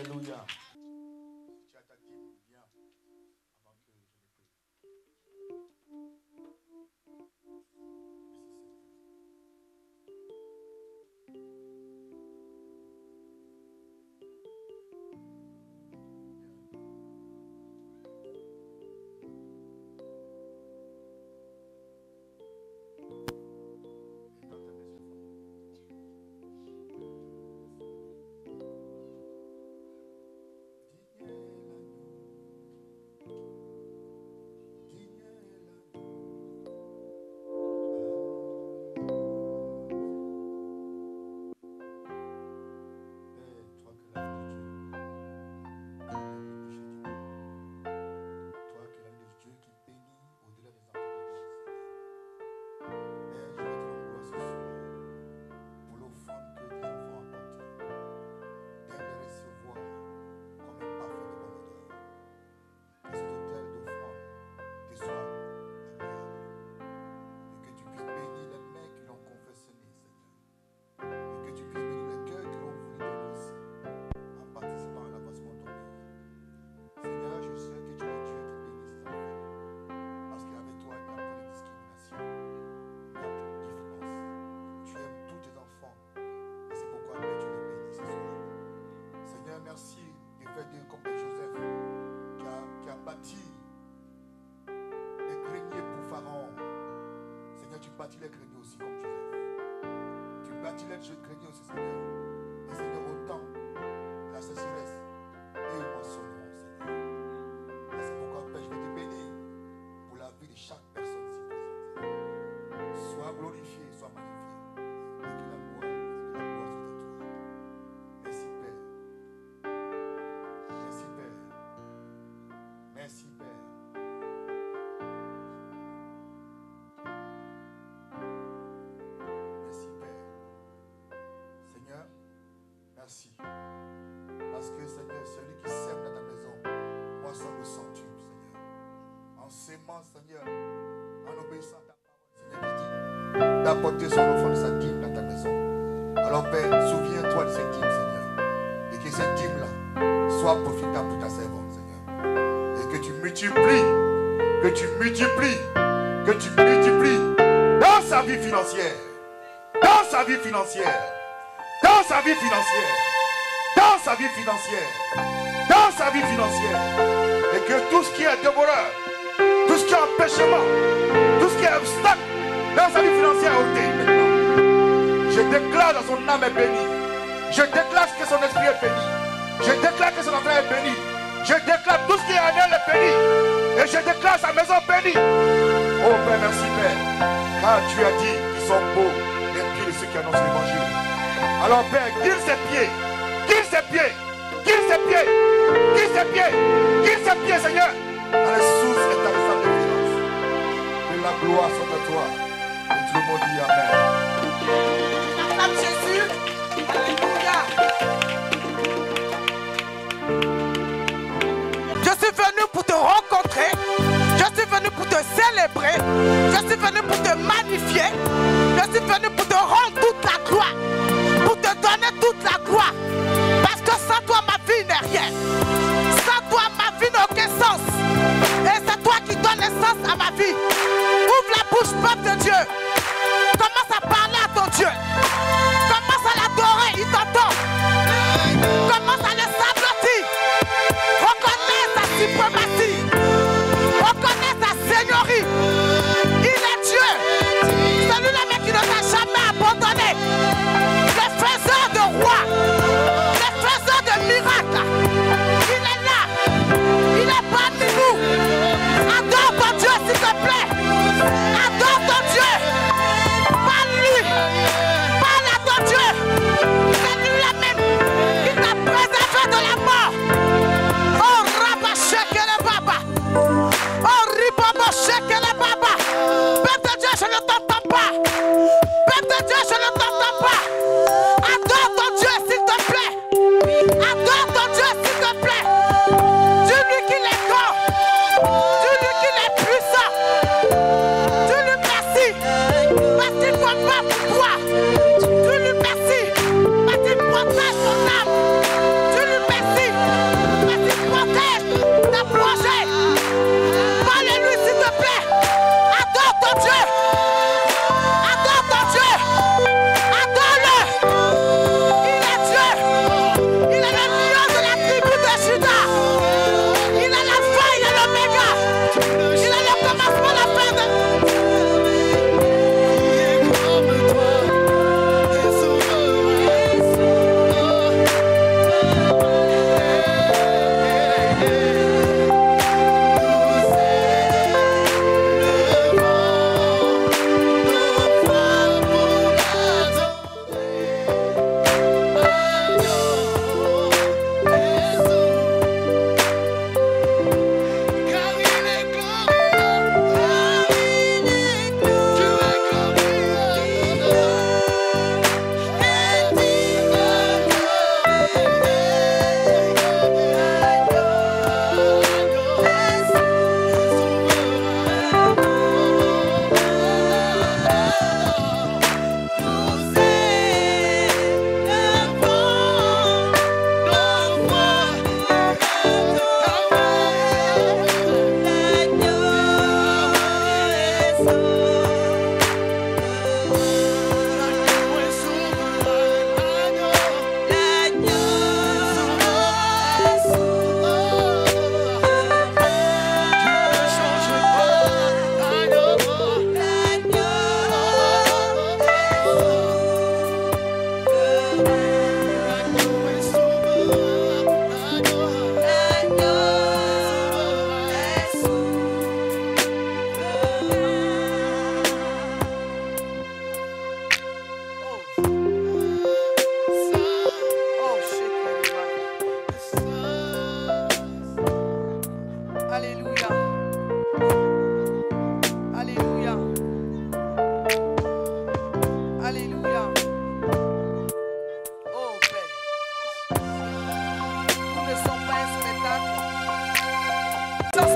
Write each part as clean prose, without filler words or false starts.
Alléluia. Tu as ta dîme, viens avant que je le prie. Merci de faire des comme Joseph qui a bâti des greniers pour Pharaon. Seigneur, tu bâtis les greniers aussi comme Joseph. Tu bâtis les greniers aussi, Seigneur. Et Seigneur, autant la sécheresse et ils moissonneront, Seigneur. Et c'est pourquoi, Père, je vais te bénir pour la vie de chaque personne ici présente. Sois glorifié, sois magnifié. Et que la gloire soit à toi. Merci, Père. Merci, Père. Merci, Père. Merci, Père. Seigneur, merci. Parce que, Seigneur, celui qui sème dans ta maison, moi, ça me centuple, Seigneur. En s'aimant, Seigneur, en obéissant à ta parole, Seigneur, qui dit d'apporter son enfant de sa dîme dans ta maison. Alors, Père, souviens-toi de cette dîme, Seigneur. Et que cette dîme-là soit profitable pour ta servante, Seigneur. Et que tu multiplies, dans sa vie financière, dans sa vie financière, dans sa vie financière, dans sa vie financière, dans sa vie financière. Et que tout ce qui est dévoreur, tout ce qui est empêchement, tout ce qui est obstacle dans sa vie financière est ôté maintenant. Je déclare que son âme est bénie. Je déclare que son esprit est béni. Je déclare que son enfant est béni. Je déclare tout ce qui est en elle est béni. Et je déclare sa maison bénie. Oh Père, merci Père. Car tu as dit qu'ils sont beaux les pieds de ceux qui annoncent l'évangile. Alors Père, guide ses pieds. Guide ses pieds. Guide ses pieds. Guide ses pieds. Guide ses pieds, Seigneur. Dans les sources établissantes de violence. Que la gloire soit à toi. Et tout le monde dit Amen. Acclame Jésus. Alléluia. Je suis venu pour te rencontrer. Je suis venu pour te célébrer. Je suis venu pour te magnifier. Je suis venu pour te rendre toute la gloire. Pour te donner toute la gloire. Parce que sans toi, ma vie n'est rien. Sans toi, ma vie n'a aucun sens. Et c'est toi qui donnes le sens à ma vie. Ouvre la bouche, peuple de Dieu. Commence à parler à ton Dieu. Commence à l'adorer, il t'entend. Commence à le s'applaudir. Reconnais sa suprématie. Reconnais sa seigneurie. Il est Dieu. Celui-là même qui ne t'a jamais abandonné. Le faiseur de rois. Le faiseur de miracles.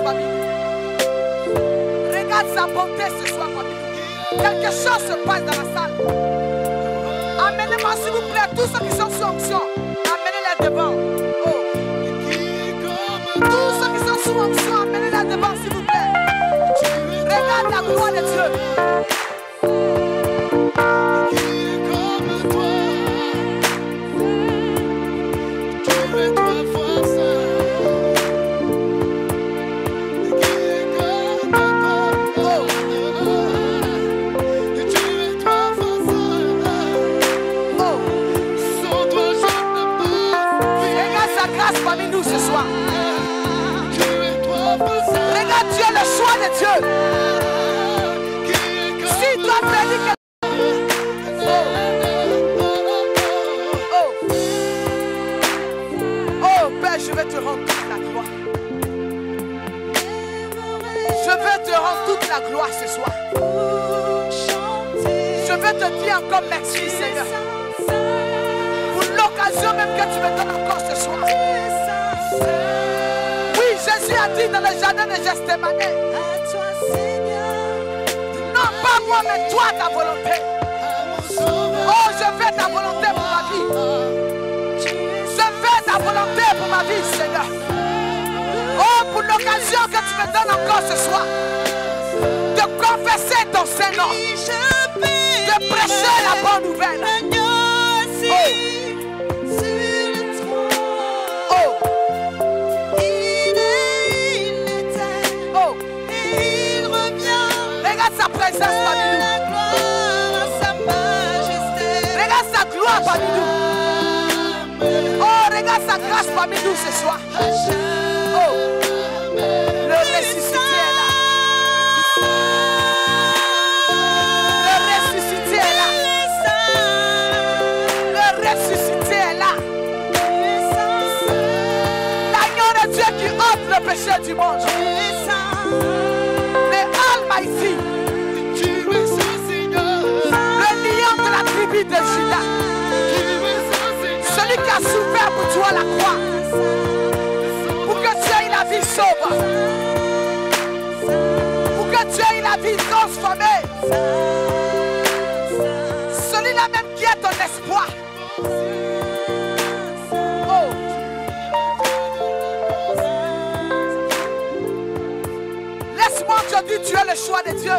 parmi nous. Regarde sa bonté ce soir parmi nous. Quelque chose se passe dans la salle. Amenez-moi s'il vous plaît, tous ceux qui sont sous onction. Amenez-les devant. Oh. Tous ceux qui sont sous onction, amenez-les devant s'il vous plaît. Regarde la gloire de Dieu. Parmi nous ce soir. Regarde Dieu, le choix de Dieu. Si toi prédis que... Oh Père, je vais te rendre toute la gloire. Je vais te rendre toute la gloire ce soir. Je vais te dire encore merci Seigneur. Pour l'occasion même que tu me donnes encore ce soir. Oui, Jésus a dit dans le jardin de Gethsémani, non pas moi mais toi ta volonté. Oh, je fais ta volonté pour ma vie. Je fais ta volonté pour ma vie Seigneur. Oh, pour l'occasion que tu me donnes encore ce soir de confesser ton Saint-Nom, de prêcher la bonne nouvelle. Sa présence parmi nous. Regarde sa gloire parmi nous. Oh, regarde sa grâce parmi nous ce soir. Oh, le ressuscité est là. Le ressuscité est là. Le ressuscité est là. L'agneau de Dieu qui ôte le péché du monde. Le Almighty. De Judas, celui qui a souffert pour toi la croix, pour que tu aies la vie sauve, pour que tu aies la vie transformée, celui-là même qui est ton espoir. Oh. Laisse-moi te dire, tu es le choix de Dieu.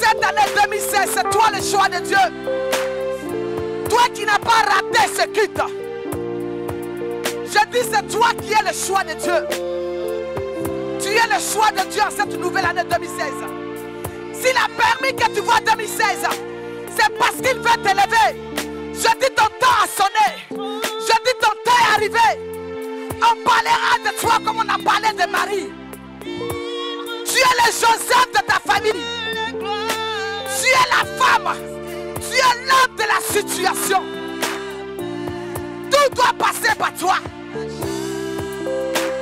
Cette année 2016, c'est toi le choix de Dieu. Toi qui n'as pas raté ce culte. Je dis c'est toi qui es le choix de Dieu. Tu es le choix de Dieu en cette nouvelle année 2016. S'il a permis que tu vois 2016, c'est parce qu'il veut t'élever. Je dis ton temps a sonné. Je dis ton temps est arrivé. On parlera de toi comme on a parlé de Marie. Tu es le Joseph de ta famille. Tu es la femme, tu es l'homme de la situation. Tout doit passer par toi.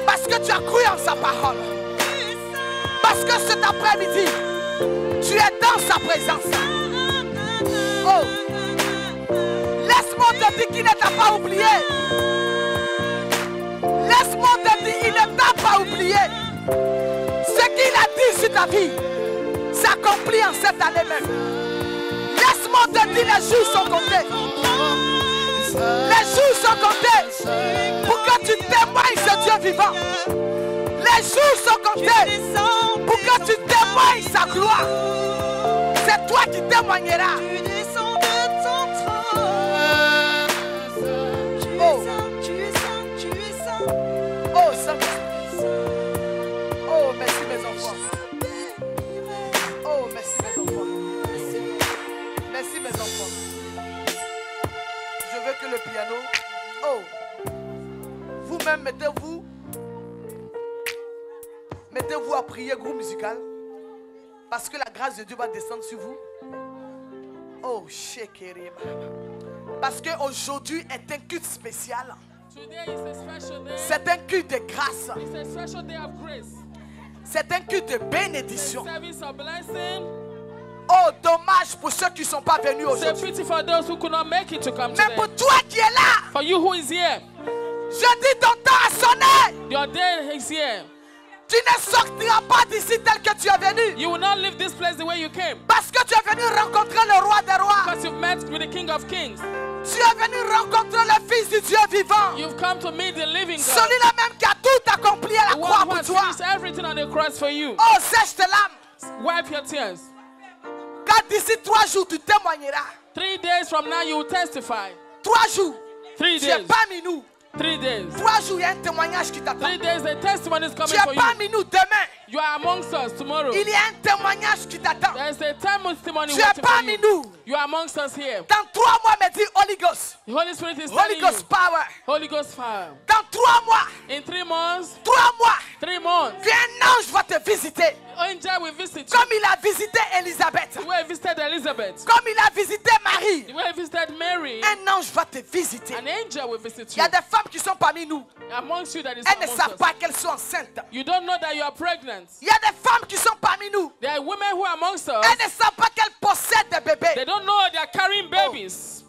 Parce que tu as cru en sa parole. Parce que cet après-midi, tu es dans sa présence. Oh, laisse-moi te dire qu'il ne t'a pas oublié. Laisse-moi te dire qu'il ne t'a pas oublié. Ce qu'il a dit sur ta vie s'accomplit en cette année même. Laisse-moi te dire, les jours sont comptés. Les jours sont comptés pour que tu témoignes ce Dieu vivant. Les jours sont comptés pour que tu témoignes sa gloire. C'est toi qui témoigneras. Oh, oh, Saint-Esprit. Oh, merci mes enfants. Oh, merci mes enfants. Merci mes enfants. Je veux que le piano... Oh, vous-même mettez-vous à prier, groupe musical. Parce que la grâce de Dieu va descendre sur vous. Oh, Shekere. Parce qu'aujourd'hui est un culte spécial. C'est un culte de grâce. C'est un culte de bénédiction. Oh, dommage pour ceux qui ne sont pas venus aujourd'hui. Mais pour toi qui es là, Je dis ton temps a sonné. Your day is here. Tu ne sortiras pas d'ici tel que tu es venu. You will not leave this place the way you came. Parce que tu es venu rencontrer le roi des rois. Because you've met with the King of Kings. Tu es venu rencontrer le Fils du Dieu vivant. You've come to meet the living God. Celui-là même qui a tout accompli à la The croix one who pour has toi. finished everything on the cross for you. Oh, sèche tes larmes. Wipe your tears. Car d'ici 3 jours, tu témoigneras. 3 days from now, you will testify. 3 jours. 3 Tu n'es days. pas minou. 3 days. 3 jours, il y a un témoignage qui t'attend. 3 days, the testimony is Tu coming n'es for you. pas minou demain. You are amongst us tomorrow. Il y a un témoignage qui t'attend. There is a testimony Tu n'es waiting pas for you. minou. You are amongst us here. Dans 3 mois, me dit Holy Ghost. The Holy Spirit is Holy telling you. Ghost power. Holy Ghost fire. Dans 3 mois, In 3 months, 3 mois, 3 months, un ange va te visiter. angel will visit you. Comme il a visité Élisabeth. The way he visited Elizabeth. Comme il a visité Marie. The way he visited Mary. Un ange va te visiter. An angel will visit Il y you. a des femmes qui sont parmi nous. Amongst you that is Elles ne amongst savent us. pas qu'elles sont enceintes. You don't know that you are pregnant. Il y a des femmes qui sont parmi nous. There are women who are amongst us. Elles ne savent pas qu'elles possèdent des They bébés. don't know they are carrying babies.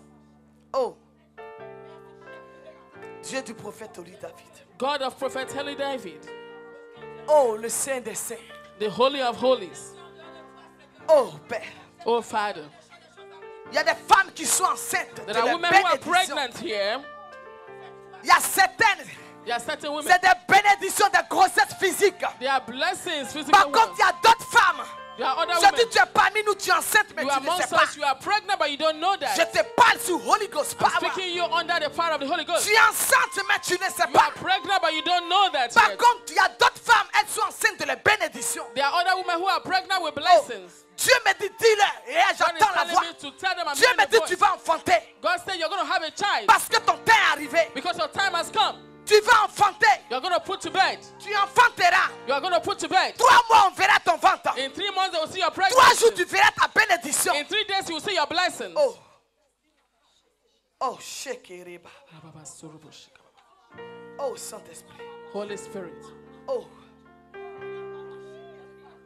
Oh. Dieu du prophète Oli David. God of Prophet Eli David. Oh, le Saint des Saints. The Holy of Holies. Oh, Père. Oh Father. Il y a des femmes qui sont enceintes de There are la women who are bénédiction. pregnant here. Il y a certaines, There are certain women. c'est des bénédictions de grossesse physique. There are blessings, physical Par contre, ones. il y a d'autres femmes. There are other Je women. dis, tu es parmi nous, tu es enceinte, mais You tu are ne sais amongst pas. us. You are pregnant, but you don't know Je that. te parle sur Holy Ghost I'm power. speaking you under the power of the Holy Ghost. Tu es enceinte, mais tu ne sais You pas. are pregnant, but you don't know that Par yet. contre, il y a d'autres femmes, elles sont enceintes de la bénédiction. There are other women who are pregnant with blessings. Dieu me dit, dis-leur, et God is j'entends la telling voix. me to tell them I'm Dieu hearing me the dit, tu voice. vas enfanter. God said you're going to have a child Parce que ton temps est arrivé. because your time has come. Tu vas enfanter. You're going to put to bed. Tu enfanteras. You're going to put to bed. 3 mois, on verra ton ventre. In 3 months, they will see your 3 jours, tu pregnancy. verras ta bénédiction. In 3 days, you will see your blessings. Oh. Oh, Shekeriba. Oh, Saint-Esprit. Holy Spirit. Oh.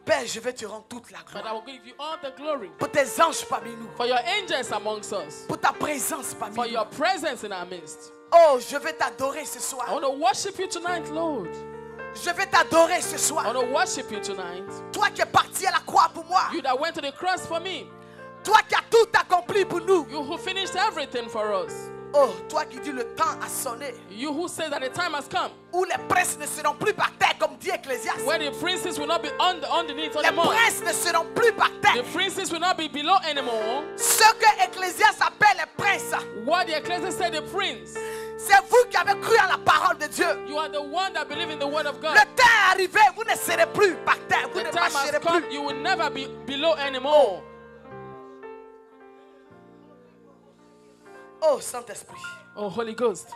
Père, je vais te rendre toute la But I gloire. will give you all the glory Pour tes anges parmi nous. for your angels amongst us, Pour ta présence parmi for nous. your presence in our midst. Oh, je vais t'adorer ce I soir. want to worship you tonight, Lord. Je vais t'adorer ce I soir. want to worship you tonight. Toi qui es parti à la croix pour moi. You that went to the cross for me. Toi qui as tout accompli pour nous. You who finished everything for us. Oh, toi qui dis le temps a sonné. You who say that the time has come Où les princes ne seront plus par terre, comme dit Ecclésiaste. where the princes will not be underneath Les anymore. princes ne seront plus par The terre. princes will not be below anymore. Ce que Ecclésiaste appelle les princes, What the Ecclesiastes said, the prince. c'est vous qui avez cru en la parole de Dieu. You are the one that believe in the word of God. Le temps est arrivé, vous ne serez plus par terre, vous The ne time has marcherez come, plus. you will never be below anymore. Oh Saint-Esprit, Oh, Holy Ghost,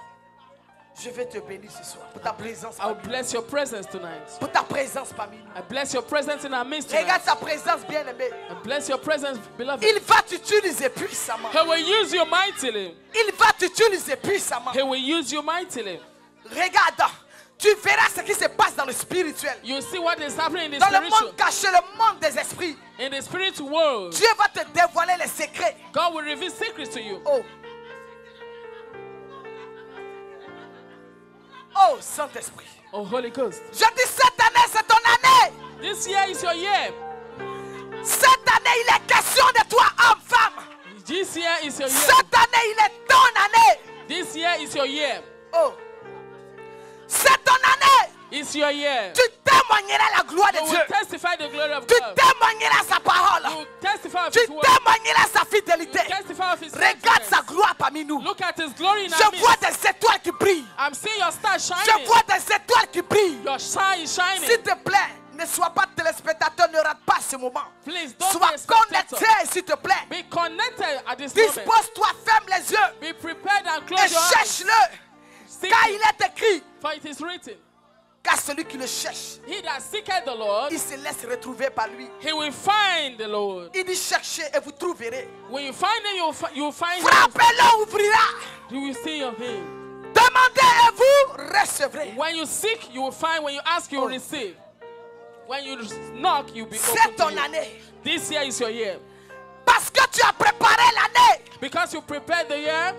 je vais te bénir ce soir pour ta présence I will parmi nous. bless your presence tonight. Pour ta présence parmi nous. I bless your presence in our midst Regarde tonight. sa présence bien-aimée. I bless your presence, beloved. Il va t'utiliser puissamment. He will use you mightily. Il va t'utiliser puissamment. He will use you mightily. Regarde, tu verras ce qui se passe dans le spirituel. You see what is happening in the Dans le spiritual. monde caché, le monde des esprits. In the spiritual world, Dieu va te dévoiler les secrets. God will reveal secrets to you. Oh. Oh, Saint-Esprit. Oh, Holy Ghost. Je dis cette année, c'est ton année. This year is your year. Cette année, il est question de toi, homme, femme. This year is your year. Cette année, il est ton année. This year is your year. Oh. C'est ton année. It's your year. Tu témoigneras la gloire de You Dieu. will testify the glory of Tu God. témoigneras sa You parole. will testify of Tu His word. témoigneras sa You fidélité. will testify of His Regarde sa faithfulness. gloire parmi nous. Look at His glory in our Je vois midst. des étoiles qui brillent. I'm seeing your star Je shining. vois des étoiles qui brillent. Your star is shining. S'il te plaît, ne sois pas téléspectateur, ne rate pas ce moment. Please don't Sois be a spectator. connecté, s'il te plaît. Be connected at this moment. Dispose-toi, ferme les yeux Be prepared and et close your eyes. cherche-le. Seek Car Him, il est écrit, for it is written, car celui qui le cherche, He that seeketh the Lord, il se laisse retrouver par lui. he will find the Lord. Il dit cherchez et vous trouverez. When you find Him, you will find Him. Frappez-le, ouvrira. You will see of Him. Demandez et vous recevrez. When you seek, you will find. When you ask, you will receive. When you knock, you'll be C'est open to ton you. année. This year is your year. Parce que tu as préparé l'année. Because you prepared the year,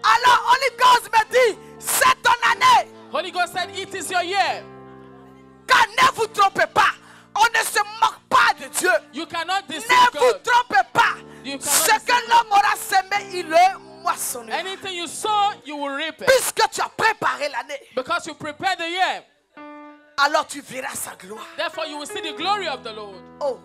Alors Holy Ghost me dit, c'est ton année. your year. Car ne vous trompez pas. On ne se moque pas de Dieu. You cannot deceive Ne vous God. trompez pas. You cannot Ce deceive que l'homme aura semé, il le moissonnera. Anything you sow, you will reap it. Puisque tu as préparé l'année, Because you prepared the year. alors tu verras sa gloire. Therefore, you will see the glory of the Lord. Oh,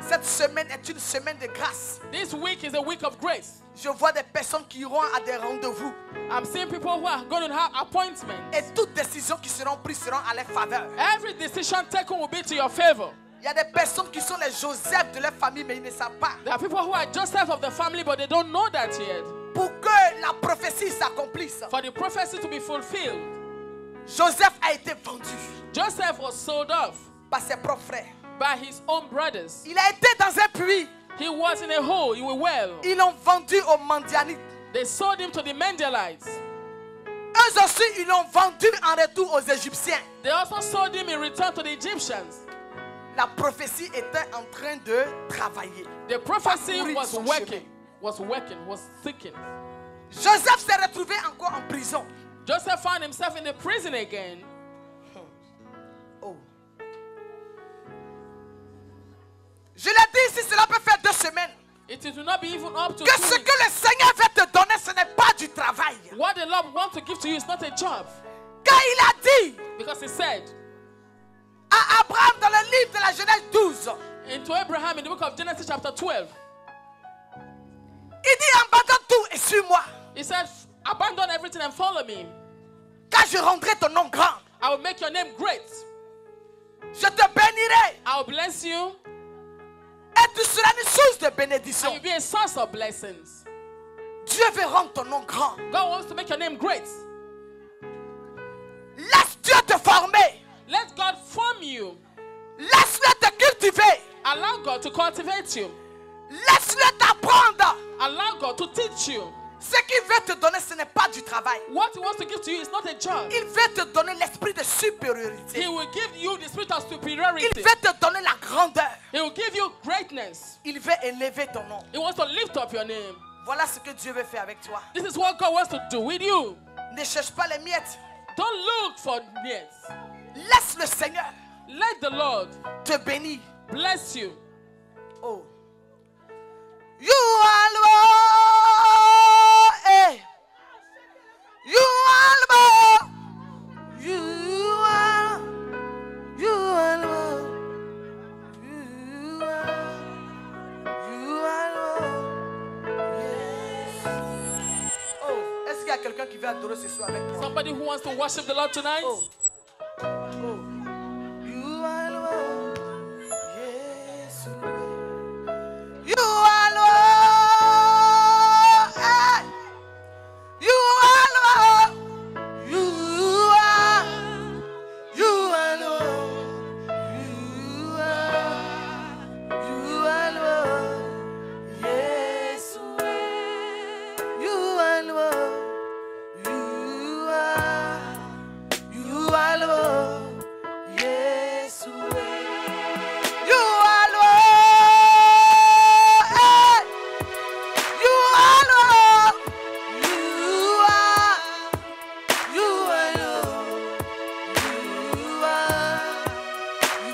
cette semaine est une semaine de grâce. This week is a week of grace. Je vois des personnes qui iront à des rendez-vous. I'm seeing people who are going to have appointments. Et toutes décisions qui seront prises seront à leur faveur. Every decision taken will be to your favor. Il y a des personnes qui sont les Joseph de leur famille, mais ils ne savent pas. There are people who are Joseph of the family, but they don't know that yet. Pour que la prophétie s'accomplisse, For the prophecy to be fulfilled, Joseph a été vendu Joseph was sold off par ses propres frères. by his own brothers. Il a été dans un puits. He was in a hole, in a well. Ils l'ont vendu aux Mandianites. They sold him to the Mendelites. Eux aussi, ils l'ont vendu en retour aux Égyptiens. They also sold him in return to the Egyptians. La prophétie était en train de travailler. The prophecy Parcourir was son working, chemin. was seeking. Joseph s'est retrouvé encore en prison. Joseph found himself in the prison again. Oh. Je l'ai dit ici, cela peut faire 2 semaines. It will not be even up to Que 2 ce weeks. que le Seigneur veut te donner, ce n'est pas du travail. What the Lord wants to give to you is not a job. Car il a dit Because he said à Abraham dans le livre de la Genèse 12, into Abraham in the book of Genesis chapter 12, il dit abandonne tout et suis-moi. he said, abandon everything and follow me. Car je rendrai ton nom grand. I will make your name great. Je te bénirai I will bless you et tu seras une source de and bénédiction. you'll be a source of blessings. Dieu veut rendre ton nom grand. God wants to make your name great. Laisse Dieu te former. Let God form you. Laisse-le te cultiver. Allow God to cultivate you. Laisse-le t'apprendre. Allow God to teach you. Ce qu'il veut te donner, ce n'est pas du travail. What he wants to give to you is not a job. Il veut te donner l'esprit de supériorité. He will give you the spirit of Il superiority. veut te donner la grandeur. He will give you greatness. Il veut élever ton nom. He wants to lift up your name. Voilà ce que Dieu veut faire avec toi. This is what God wants to do with you. Ne cherche pas les miettes. Don't look for needs. Laisse le Seigneur Let the Lord te bénir. bless you. Oh. You are Lord. Eh. You are Lord. You are. You are Lord. You are Lord. Yes. Oh. Est-ce qu'il y a quelqu'un qui veut adorer ce soir avec moi? Somebody who wants to worship the Lord tonight? Oh. Oh. You are Lord. Yes. You are Lord. Eh. You are Lord. You are. You are Lord. You are Lord. Yes. You are Lord. You are Lord. Yes. You are Lord. Eh. You are Lord. You are. You are Lord.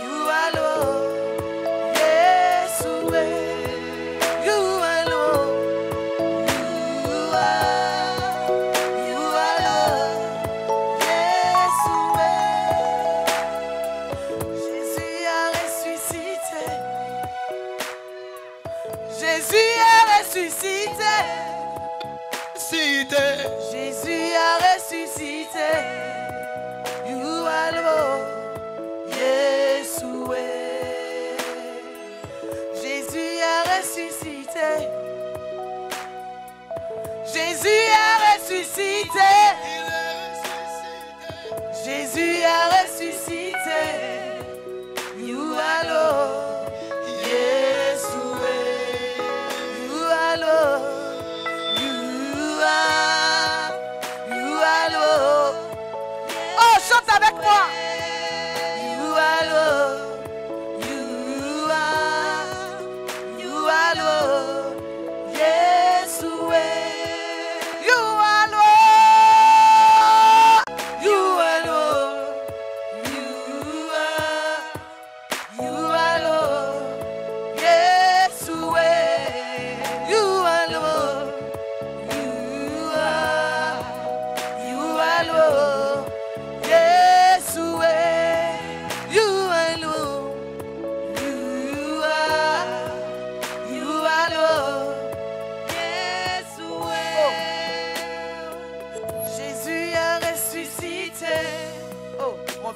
You are Lord. Yes. You are Lord. You are Lord. Yes. Jésus a ressuscité. Jésus a ressuscité. Jésus a ressuscité. You are Lord. Yeshua. Jésus a ressuscité. Jésus a ressuscité. Jésus a ressuscité. You are Lord. Yeshua. You are Lord. You are Lord. Oh, chante avec moi. You are Lord. You are Lord. Yeshua. You are Lord. You are Lord.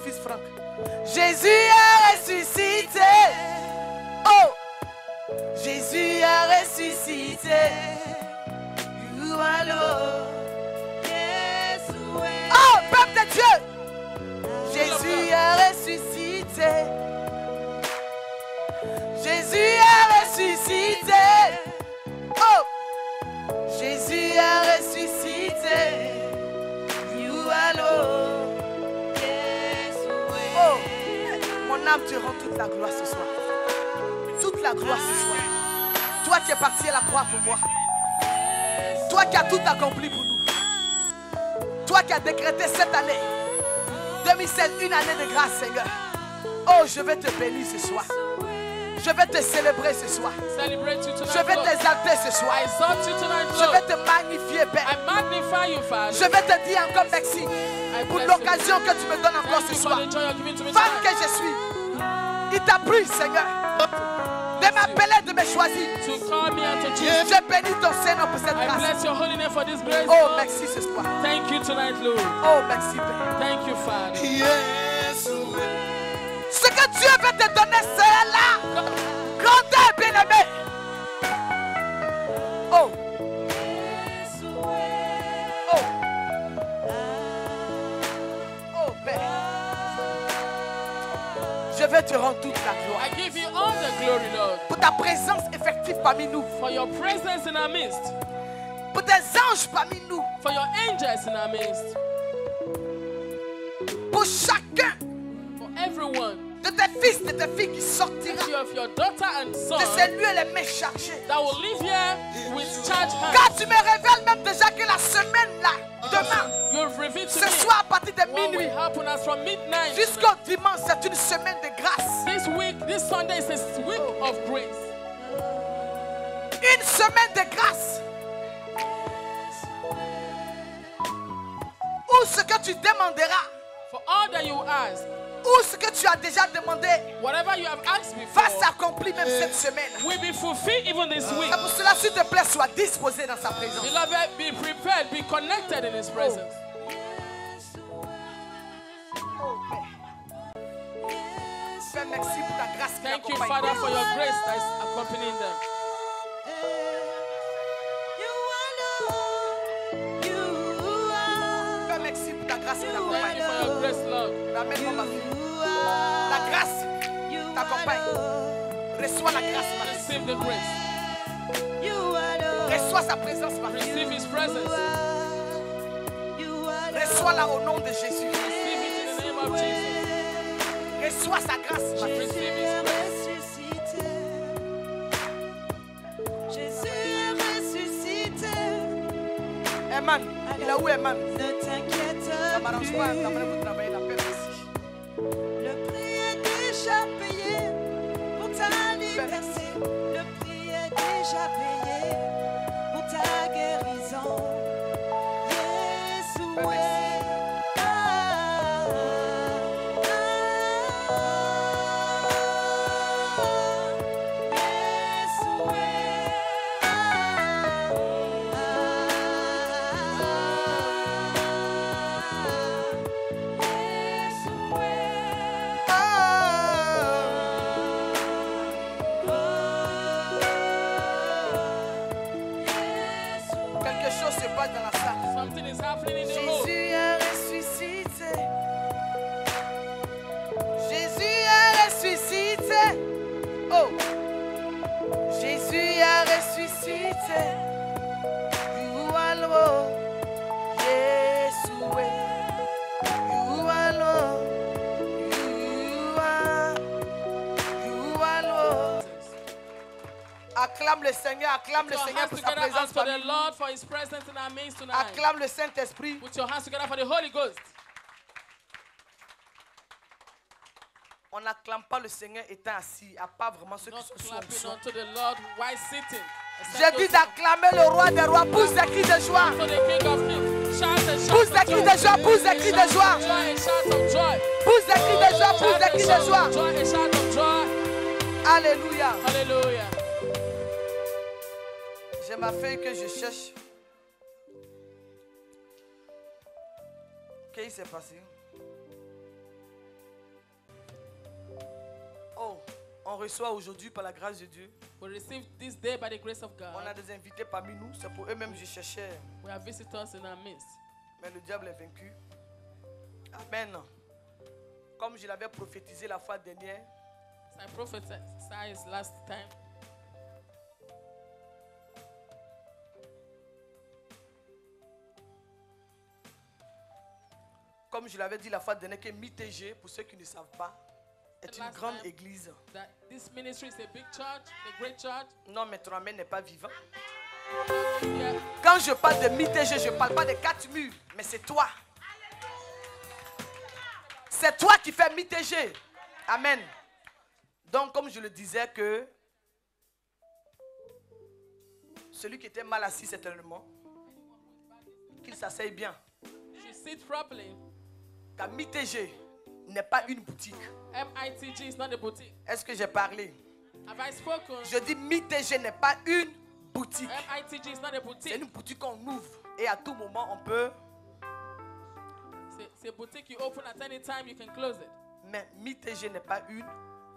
fils Franck. Jésus a ressuscité. Oh, Jésus a ressuscité. You are Lord. Oh, peuple de Dieu. Jésus a ressuscité. Jésus a ressuscité. Oh, Jésus a ressuscité. You are Lord. Oh, mon âme te rend toute la gloire ce soir. Toute la gloire ce soir. Toi qui es parti à la croix pour moi. Toi qui as tout accompli pour nous. Toi qui as décrété cette année 2007, une année de grâce, Seigneur. Oh, je vais te bénir ce soir. Je vais te célébrer ce soir. Je vais t'exalter ce soir. Je vais te magnifier, Père. Je vais te dire encore merci pour l'occasion que tu me donnes encore ce soir. Femme que je suis, il t'a plu, Seigneur, de m'appeler, de me choisir. Je bénis ton Seigneur pour cette grâce. Oh, merci ce soir. Oh, merci, Père. Ce que Dieu veut te donner, c'est là. Grandeur, bien-aimé. Oh. Oh. Oh, Père. Je vais te rendre toute la gloire. I give you all the glory, Lord. Pour ta présence effective parmi nous. For your presence in our midst. Pour tes anges parmi nous. For your angels in our midst. Pour chacun. For everyone. De tes fils, de tes filles qui sortira. Of your daughter and son. De ces lieux les mains chargées. That will live here with charged hands. Car tu me révèles même déjà que la semaine là, demain, ce soir à partir de minuit, jusqu'au dimanche, c'est une semaine de grâce. This Sunday is a week of grace. Une semaine de grâce. Où ce que tu demanderas. For all that you ask. Ou ce que tu as déjà demandé, whatever you have asked before, va s'accomplir même cette semaine. Will be fulfilled even this week. Et pour cela, s'il te plaît, sois disposé dans sa présence. Beloved, be prepared, be connected in His presence. Père, merci pour ta grâce qui Thank you, Father, for your grace that is accompanying them. Père, merci pour ta grâce qui t'accompagne. Thank you for your grace, Lord. Ramène-moi ma fille. La grâce t'accompagne. Reçois la grâce, ma fille. Receive the grace. Reçois sa présence, ma fille. Receive His presence. Reçois-la au nom de Jésus. Receive it in the name of Jesus. Reçois sa grâce, ma fille. Receive His grace. Jésus est ressuscité. Eman, il est où Eman? Ne t'inquiète Ça m'arrange pas, plus. vous travaillez la paix ici. Le prix est déjà payé pour ta liberté. Le prix est déjà payé pour ta guérison. Yeshua. Quelque chose se passe dans la salle. Something is happening in the home. Jésus a ressuscité. Jésus a ressuscité. Oh. Jésus a ressuscité. You are Lord. Yeshua. You are Lord. You are Lord. Acclame le Seigneur, acclame Put le your Seigneur hands pour sa together présence as for parmi the nous. Lord for His presence in our midst tonight. Acclame le Saint-Esprit. Put your hands together for the Holy Ghost. On n'acclame pas le Seigneur étant assis, à part vraiment ceux qui Not sont sous clapping onction. unto the Lord while sitting. J'ai dit d'acclamer le roi des rois. Pousse des cris de joie. To the King of Kings. Shout and shout Pousse des of cris joy. de joie. Pousse des cris de joie. Joy and shout of joy. Pousse des cris de joie. Pousse des Shout cris and de shout joie. of joy and shout of joy. Alléluia. Hallelujah. J'ai ma feuille que je cherche. Qu'est-ce qui s'est passé? reçoit aujourd'hui par la grâce de Dieu. We receive this day by the grace of On a God. des invités parmi nous. C'est pour eux-mêmes que je cherchais. We have visitors in our midst. Mais le diable est vaincu. Amen. Comme je l'avais prophétisé la fois dernière, As I prophesied last time, comme je l'avais dit la fois dernière, que MITG, pour ceux qui ne savent pas, est une Last grande time. église. that this ministry is a big church, a great church. Non, mais ton amen n'est pas vivant. Yeah. Quand je parle de MITG, je ne parle pas de 4 murs, mais c'est toi. C'est toi qui fais MITG. Amen. Donc, comme je le disais, que celui qui était mal assis, certainement, qu'il s'asseye bien. You sit properly. Car MITG n'est pas une boutique. MITG is not a boutique. Est-ce que j'ai parlé? Have I spoken? Je dis MITG n'est pas une boutique. MITG is not a C'est boutique. une boutique qu'on ouvre. Et à tout moment, on peut. It's a boutique you open at any time, you can close it. Mais MITG n'est pas une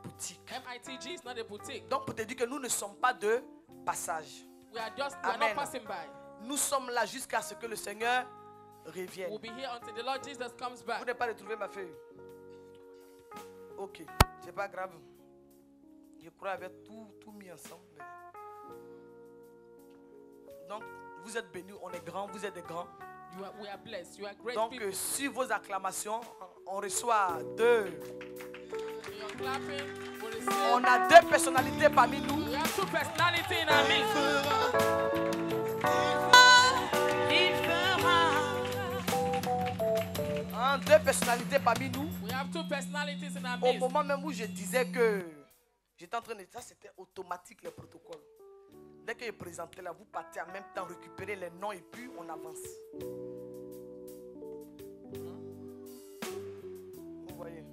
boutique. MITG is not a boutique. Donc, pour te dire que nous ne sommes pas de passage. We are not Amen. passing by. Nous sommes là jusqu'à ce que le Seigneur revienne. We'll be here until the Lord Jesus comes Vous back. n'avez pas retrouvé ma feuille? Ok, c'est pas grave. Je crois avec tout mis ensemble. Donc, vous êtes bénis, on est grands, vous êtes des grands. We are blessed. You are great Donc, people. sur vos acclamations, on reçoit deux. You're clapping. We receive. On a deux personnalités parmi nous. We have two personalities in our midst. Il fera. Hein, deux personnalités parmi nous. We have two personalities in our Au midst. moment même où je disais que j'étais en train de... Ça, c'était automatique, le protocole. Dès que je présentais là, vous partez en même temps récupérer les noms et puis on avance. Vous voyez.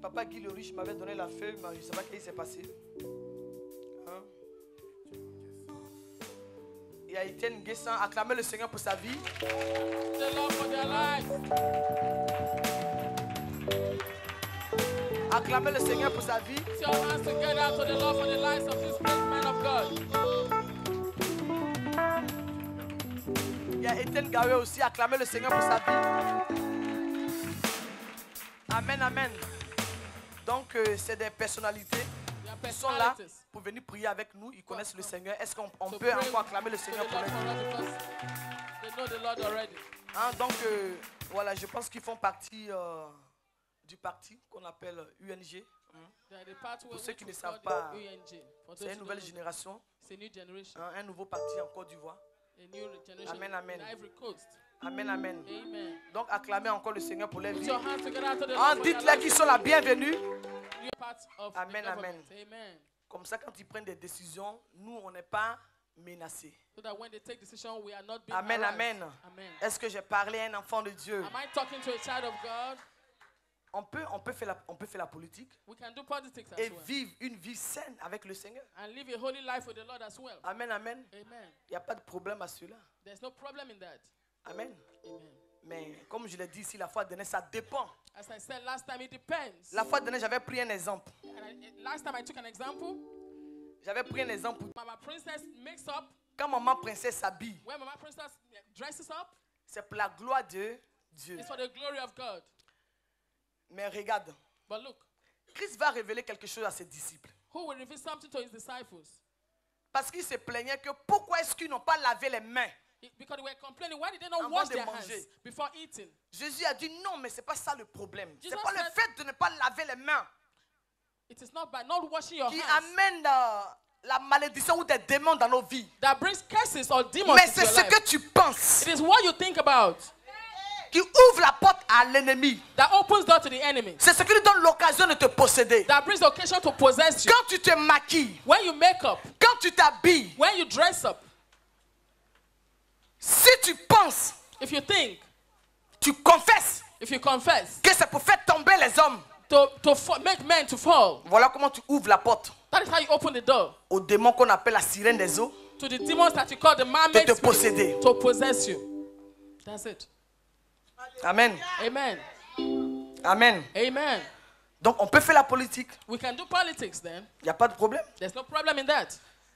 Papa Guy le riche m'avait donné la feuille, mais je ne sais pas ce qui s'est passé. Hein? Il y a Étienne Guessan, acclamez le Seigneur pour sa vie. The Lord for their life. Acclamez le Seigneur pour sa vie. Put your hands together to the Lord for the lives of this great man of God. Il y a Étienne Gawé aussi, acclamez le Seigneur pour sa vie. Amen, amen. Donc, c'est des personnalités They are qui sont là personalities. pour venir prier avec nous. Ils connaissent le Seigneur. Est-ce qu'on So peut pray encore acclamer le to Seigneur the pour Lord leur for vie? us because they know the Lord already. Hein, donc, voilà, je pense qu'ils font partie du parti qu'on appelle UNG. They are the pathway Pour ceux which qui we ne savent call pas, the UNG. For C'est those une who nouvelle don't know, génération, it's a new generation. hein, un nouveau parti en Côte d'Ivoire. A new generation Amen, amen. in Ivory Coast. Amen, amen. Amen. Donc, acclamez encore le Seigneur pour leur Put vie. your hands together to the Hein, Lord for their dites-leur qu'ils lives. sont la bienvenue. New part of Amen, the government. amen. Amen. Comme ça, quand ils prennent des décisions, nous, on n'est pas menacés. So that when they take decision, we are not being Amen, harassed. amen. Amen. Est-ce que j'ai parlé à un enfant de Dieu? Am I talking to a child of God? On peut faire la politique We can do politics as et well. vivre une vie saine avec le Seigneur. And live a holy life with the Lord as well. Amen, amen. Amen. Il n'y a pas de problème à cela. There's no problem in that. Amen. Amen. Mais comme je l'ai dit ici la fois dernière, ça dépend. As I said last time, it depends. La fois dernière, j'avais pris un exemple. Last time I took an example. J'avais pris un exemple. Mama Princess makes up. Quand maman princesse s'habille, When Mama Princess dresses up, c'est pour la gloire de Dieu. it's for the glory of God. Mais regarde, But look, Christ va révéler quelque chose à ses disciples. who will reveal something to his disciples? Parce qu'ils se plaignaient que pourquoi est-ce qu'ils n'ont pas lavé les mains? Because they were complaining, why did they not Avant wash de their manger. hands before eating? Jésus a dit non, mais ce n'est pas ça le problème. Ce n'est Jesus pas le said- fait de ne pas laver les mains It is not by not washing your qui hands amène la malédiction ou des démons dans nos vies. that brings curses or demons Mais into c'est your ce life. que tu penses It is what you think about qui ouvre la porte à l'ennemi. that opens door to the enemy, C'est ce qui lui donne l'occasion de te posséder. that brings occasion to possess you. Quand tu te maquilles, When you make up, quand tu t'habilles, when you dress up, si tu penses, if you think, tu confesses if you confess, que c'est pour faire tomber les hommes, make men to fall, voilà comment tu ouvres la porte that is how you open the door aux démons qu'on appelle la sirène des eaux to the demons that you call the de man-made te spirit posséder. to possess you. That's it. Amen. Amen. Amen. Amen. Donc on peut faire la politique. We can do politics then. Il n'y a pas de problème. There's no problem in that.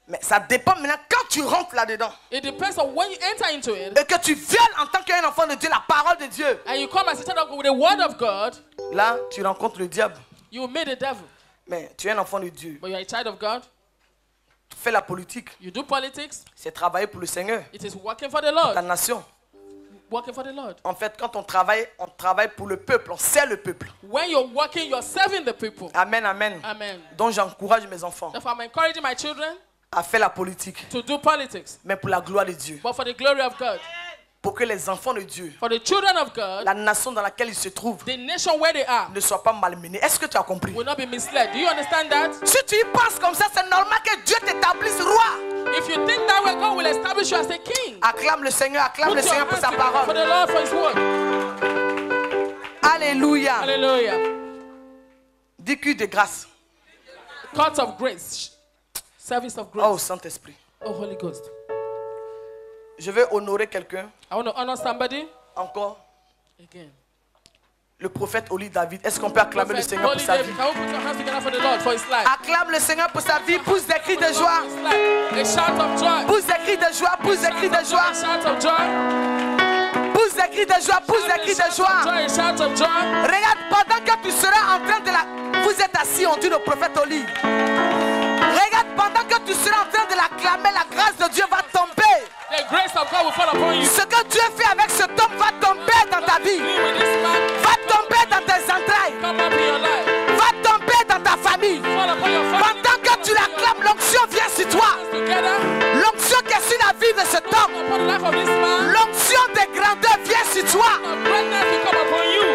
Mais ça dépend maintenant quand tu rentres là-dedans. It depends on when you enter into it. Et que tu violes en tant qu'un enfant de Dieu la parole de Dieu. And you come as a child of God with the word of God. Là, tu rencontres le diable. You will meet the devil. Mais tu es un enfant de Dieu. But you are a child of God. Tu fais la politique. You do politics. C'est travailler pour le Seigneur. It is working for the Lord. Ta nation. Working for the Lord. En fait, quand on travaille pour le peuple. On sert le peuple. When you're working, you're serving the people. Amen, amen. Amen. Donc j'encourage mes enfants Therefore, I'm encouraging my children à faire la politique. to do politics, Mais pour la gloire de Dieu. but for the glory of God. Pour que les enfants de Dieu, For the children of God, la nation dans laquelle ils se trouvent, the nation where they are ne soient pas malmenés. Est-ce que tu as compris? will not be misled. Do you understand that? Si tu y penses comme ça, c'est normal que Dieu t'établisse roi. If you think that way, God will establish you as a king. Acclame le Seigneur Put pour your sa hands together for parole. the Lord for His word. Alléluia. Hallelujah. Dis que de grâce. Court of grace. Service of grace. Oh Saint-Esprit. Oh, Holy Ghost. Je vais honorer quelqu'un. I want to honor somebody Encore. again. Le prophète Oli David. Est-ce qu'on peut acclamer le Prophet Seigneur pour Holy sa David, vie? can we put your hands together for the Lord for His life? Acclame le Seigneur pour sa vie. Pousse des cris de joie. His life. A shout of joy. Pousse des cris de joie. Pousse des cris de joie. A shout of joy. Pousse des cris de joie. Pousse des cris de joie. A shout of joy. Regarde, pendant que tu seras en train de la... Vous êtes assis, on dit le prophète Oli. Regarde, pendant que tu seras en train de l'acclamer, la grâce de Dieu va tomber. The grace of God will fall upon you. Ce que Dieu fait avec cet homme va tomber dans ta vie. Be with this man. Va tomber dans tes entrailles. Come up in your life. Va tomber dans ta famille. Fall upon your family. Pendant que tu l'acclames, l'onction vient sur toi. Together. L'onction qui est sur la vie de cet homme. Upon the life of this man. L'onction des grandeurs vient sur toi. The greatness will come upon you.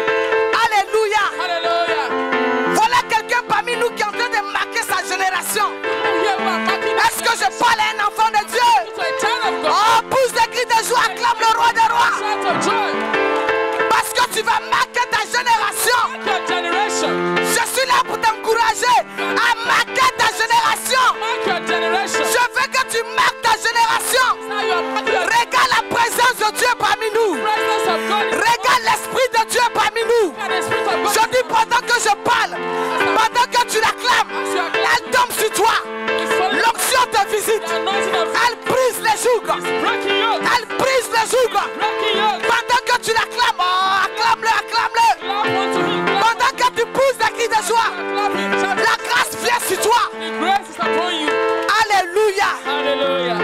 Alléluia. Hallelujah. Voilà quelqu'un parmi nous qui est en train de marquer sa génération. Here we are marking Est-ce que je parle à un enfant de Dieu? to a child of God. Oh, pousse des cris de joie, acclame le roi des rois. Shout of joy. Parce que tu vas marquer ta génération. Your generation. Je suis là pour t'encourager à marquer ta génération. Mark your generation. Je veux que tu marques ta génération. Now you are marking your Regarde la présence de Dieu parmi nous. presence of God. Regarde l'Esprit de Dieu parmi nous. And the Spirit of God. Je dis pendant que je parle, pendant que tu l'acclames, elle tombe sur toi. is falling. L'onction te visite. The anointing of Elle brise les jougs. breaking yoke. Elle brise les jougs. Breaking yoke. Pendant que tu l'acclames, oh, acclame-le, acclame-le. Clap unto him. Clap. Pendant que tu pousses des cris de joie, Clap him. Shout. la grâce vient sur toi. The grace is upon you. Alléluia. Hallelujah.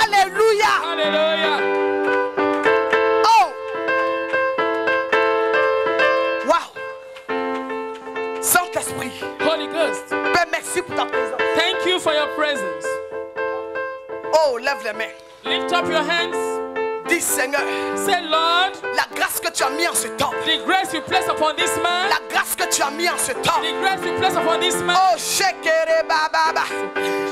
Alléluia. Hallelujah. Oh. Wow. Saint-Esprit, Holy Ghost. Père, merci pour ta présence. Thank you for your presence. Oh, lève les mains. Lift up your hands. Dis, Seigneur, Say, Lord, la grâce que tu as mis en ce temps. the grace you place upon this man. La grâce que tu as mis en ce temps. The grace you place upon this man. Oh, shekere bababa.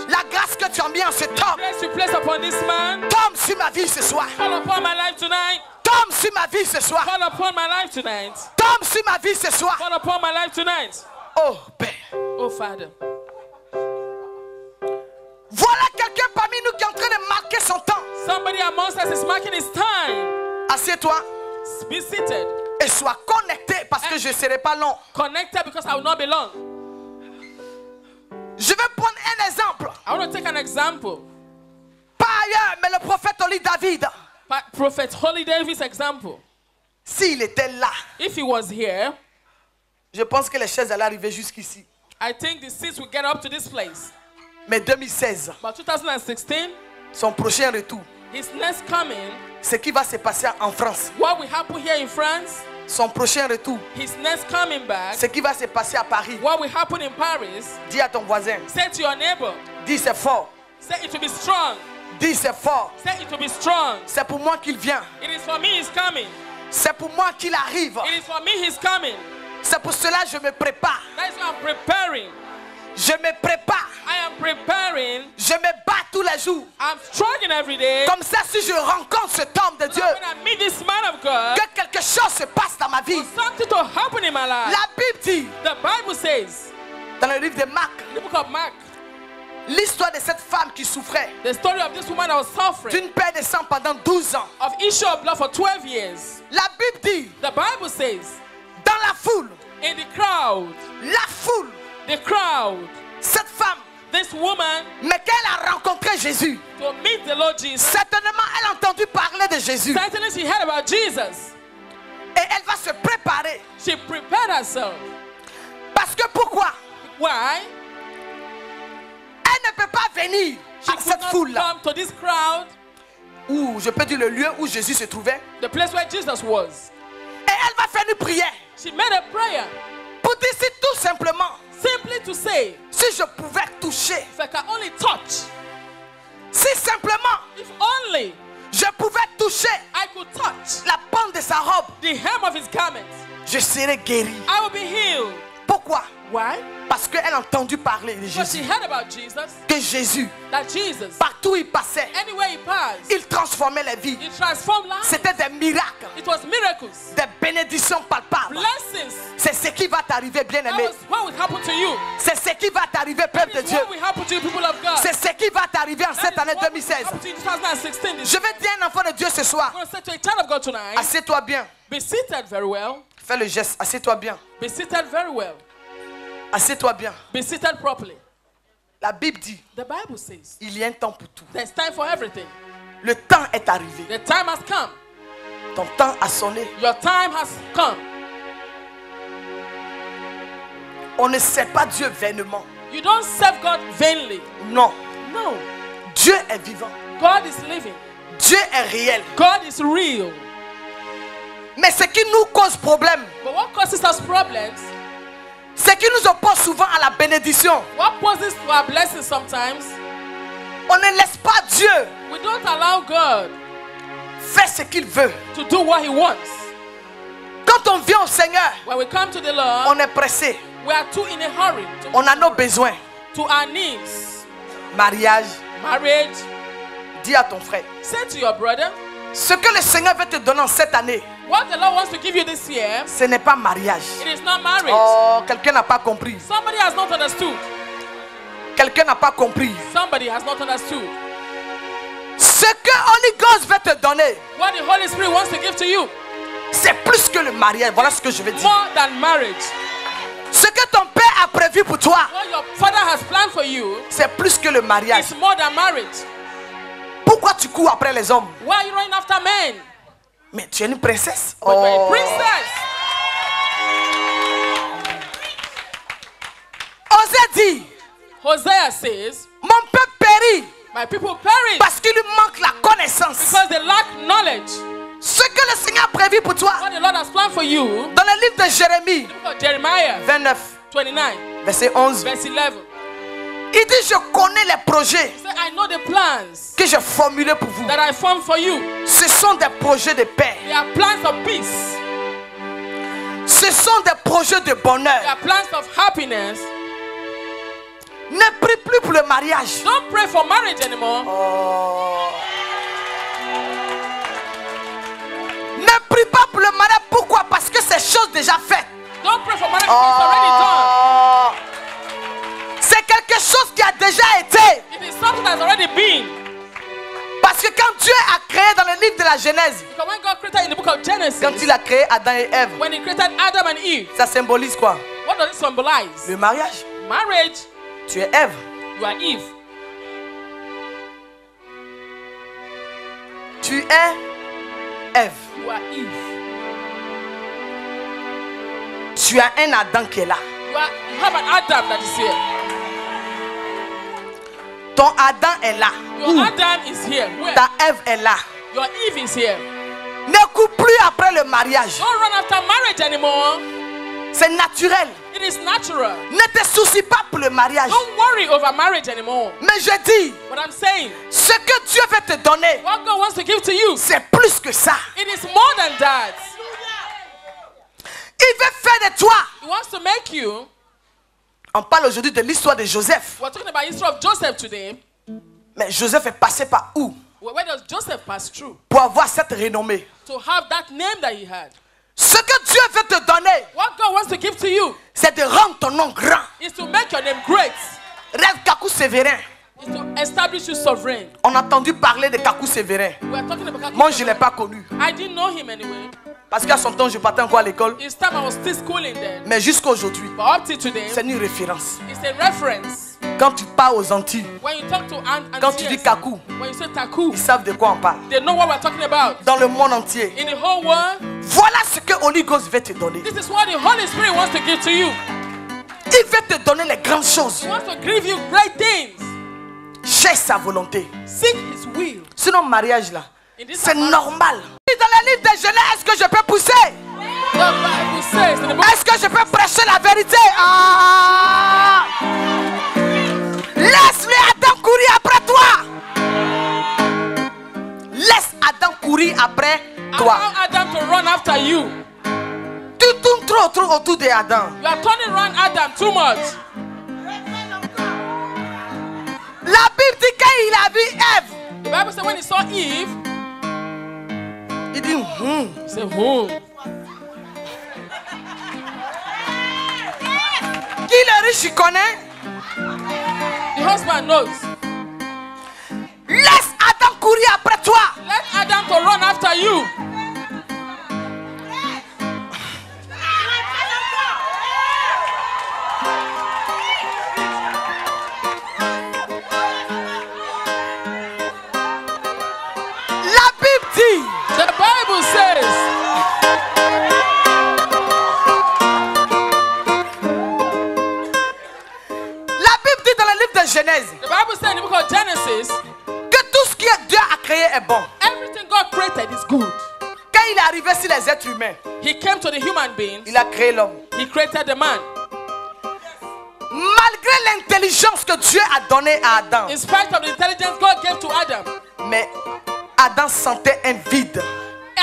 La grâce que tu as mis en ce temps. The grace you place upon this man. Tombe sur ma vie ce soir. Fall upon my life tonight. Tombe sur ma vie ce soir. Fall upon my life tonight. Tombe sur ma vie ce soir. Fall upon my life tonight. Oh, Père. Oh, Father. Voilà quelqu'un parmi nous qui est en train de marquer son temps. Somebody amongst us is marking his time. Assieds-toi Be seated. et sois connecté parce que je ne serai pas long. Connected because I will not be long. Je vais prendre un exemple. I want to take an example. Pas ailleurs, mais le prophète Oli David. Prophet Holy David's example. S'il était là, If he was here, je pense que les chaises allaient arriver jusqu'ici. I think the seats will get up to this place. Mais 2016, But 2016, son prochain retour, his next coming, ce qui va se passer en France. what will happen here in France, Son prochain retour, his next coming back, ce qui va se passer à Paris. what will happen in Paris, Dis à ton voisin, say to your neighbor, dis c'est fort, say it will be strong, dis c'est fort. say it will be strong. C'est pour moi qu'il vient. It is for me he's coming. C'est pour moi qu'il arrive. It is for me he's coming. C'est pour cela que je me prépare. That is why I'm preparing. Je me prépare. I am preparing. Je me bats tous les jours. I'm struggling every day. Comme ça, si je rencontre cet homme de Dieu, When I meet this man of God, que quelque chose se passe dans ma vie. something to happen in my life. La Bible dit, The Bible says, dans le livre de Marc, in the book of Mark, l'histoire de cette femme qui souffrait the story of this woman that was suffering d'une perte de sang pendant 12 ans. of issue of blood for 12 years. La Bible dit, The Bible says, dans la foule, In the crowd, la foule, the crowd, cette femme, this woman, mais qu'elle a rencontré Jésus. to meet the Lord Jesus. Certainement, elle a entendu parler de Jésus. Certainly she heard about Jesus. Et elle va se préparer. She prepared herself. Parce que pourquoi? Why? Elle ne peut pas venir She à could cette not foule-là. come to this crowd, Ou je peux dire le lieu où Jésus se trouvait. the place where Jesus was. Et elle va faire une prière. She made a prayer Pour dire si tout simplement, simply to say, si je pouvais toucher. if I can only touch, Si simplement, if only je pouvais toucher I could touch la pomme de sa robe. the hem of his garment, Je serais guéri. I will be healed. Pourquoi? Why? Parce qu'elle a entendu parler de Because she Jésus. heard about Jesus, Que Jésus, that Jesus, partout où il passait, anywhere he passed, il transformait les vies. he transformed lives. C'était des miracles, It was miracles, des bénédictions palpables. blessings. C'est ce qui va t'arriver, That bien-aimé. was what will happen to you. C'est ce qui va t'arriver, peuple de It's Dieu. what will happen to you, people of God. C'est ce qui va t'arriver en That cette is année what will 2016. happen to you in 2016. Je vais dire à un enfant de Dieu ce soir. I'm going to say to a child of God tonight, Assieds-toi bien. be seated very well. Fais le geste. Assieds-toi bien. Be seated very well. Assieds-toi bien. Be seated properly. La Bible dit, The Bible says il y a un temps pour tout. there's time for everything. Le temps est arrivé. The time has come. Ton temps a sonné. Your time has come. On ne sert pas Dieu vainement. You don't serve God vainly. Non. No. Dieu est vivant. God is living. Dieu est réel. God is real. Mais ce qui nous cause problème, But what causes us problems, ce qui nous oppose souvent à la bénédiction, what poses to our blessings sometimes, on ne laisse pas Dieu we don't allow God faire ce qu'il veut. to do what he wants. Quand on vient au Seigneur, When we come to the Lord, on est pressé. we are too in a hurry On a nos besoins. to our needs. Mariage. Marriage. Dis à ton frère. Say to your brother, Ce que le Seigneur veut te donner en cette année, what the Lord wants to give you this year, ce n'est pas mariage. it is not marriage. Oh, quelqu'un n'a pas compris. Somebody has not understood. Quelqu'un n'a pas compris. Somebody has not understood. Ce que Holy Ghost veut te donner, What the Holy Spirit wants to give to you, c'est plus que le mariage. Voilà ce que je veux dire. more than marriage. Ce que ton père a prévu pour toi, What your father has planned for you c'est plus que le mariage. is more than marriage. Pourquoi tu cours après les hommes? Why are you running after men? Mais tu es une princesse. But you're a Oh. princess. Osée dit, Hosea says, mon peuple périt my people perish parce qu'il lui manque la connaissance. because they lack knowledge. Ce que le Seigneur a prévu pour toi, What the Lord has planned for you, dans le livre de Jérémie the book of Jeremiah 29, 29, verset 11, verse 11. il dit, je connais les projets He said, I know the plans que j'ai formulés pour vous. that I formed for you. Ce sont des projets de paix. They are plans of peace. Ce sont des projets de They bonheur. are plans of happiness. Ne prie plus pour le mariage. Don't pray for marriage anymore. Oh. Ne prie pas pour le mariage. Pourquoi? Parce que c'est chose déjà faite. Don't pray for marriage because it's already done. Oh. C'est quelque chose qui a déjà été. It is something that's already been. Parce que quand Dieu a créé dans le livre de la Genèse, Because when God created in the book of Genesis, quand il a créé Adam et Ève, when he created Adam and Eve, ça symbolise quoi? what does it symbolize? Le mariage. Marriage, Tu es Ève. you are Eve. Tu es Ève. You are Eve. Tu as un Adam qui est là. You have an Adam that is here. Ton Adam est là. Your Adam is here. Where? Ta Ève est là. Your Eve is here. Ne cours plus après le mariage. Don't run after marriage anymore. C'est naturel. It is natural. Ne te soucie pas pour le mariage. Don't worry over marriage anymore. Mais je dis, What I'm saying, ce que Dieu veut te donner, what God wants to give to you, c'est plus que ça. it is more than that. Il veut faire de toi. He wants to make you. On parle aujourd'hui de l'histoire de Joseph. We're talking about the history of Joseph today. Mais Joseph est passé par où Where does Joseph pass through pour avoir cette renommée? to have that name that he had? Ce que Dieu veut te donner, What God wants to give to you c'est de rendre ton nom grand. is to make your name great. Rêve Kakou Sévérin. Is to establish you sovereign. On a entendu parler de Kakou Sévérin. We are talking about Moi, je ne l'ai pas connu. I didn't know him anyway. Parce qu'à son temps, je partais encore à l'école. Each time I was still schooling then. Mais jusqu'à aujourd'hui, But up to today, c'est une référence. it's a reference. Quand tu pars aux Antilles, When you talk to quand tu dis Kakou, when you say Taku, ils savent de quoi on parle. they know what we're talking about. Dans le monde entier. In the whole world, Voilà ce que Holy Ghost veut te donner. this is what the Holy Spirit wants to give to you. Il veut te donner les grandes choses. He wants to give you great things. Cherche sa volonté. Seek His will. Sinon, mariage là, In this c'est marriage, normal. Dans le livre de Genèse, est-ce que je peux pousser? The Bible says in the book, Est-ce que je peux prêcher la vérité? Ah! Laisse-le Adam courir après toi. Laisse Adam courir après toi. allow Adam to run after you. Tu tournes trop autour de Adam. You are turning around Adam too much. La Bible dit qu'il a vu Ève. The Bible says when he saw Eve, Il dit, he said, "Who? Qui le riche il connaît? The husband knows. Laisse Adam courir après toi. Let Adam to run after you." La Bible dit, The Bible says, dans le livre de Genèse, the Bible says in the book of Genesis, que tout ce que Dieu a créé est bon. everything God created is good. Quand il est arrivé sur les êtres humains, He came to the human beings. il a créé l'homme. He created the man. Malgré l'intelligence que Dieu a donnée à Adam, In spite of the intelligence God gave to Adam, mais Adam sentait un vide.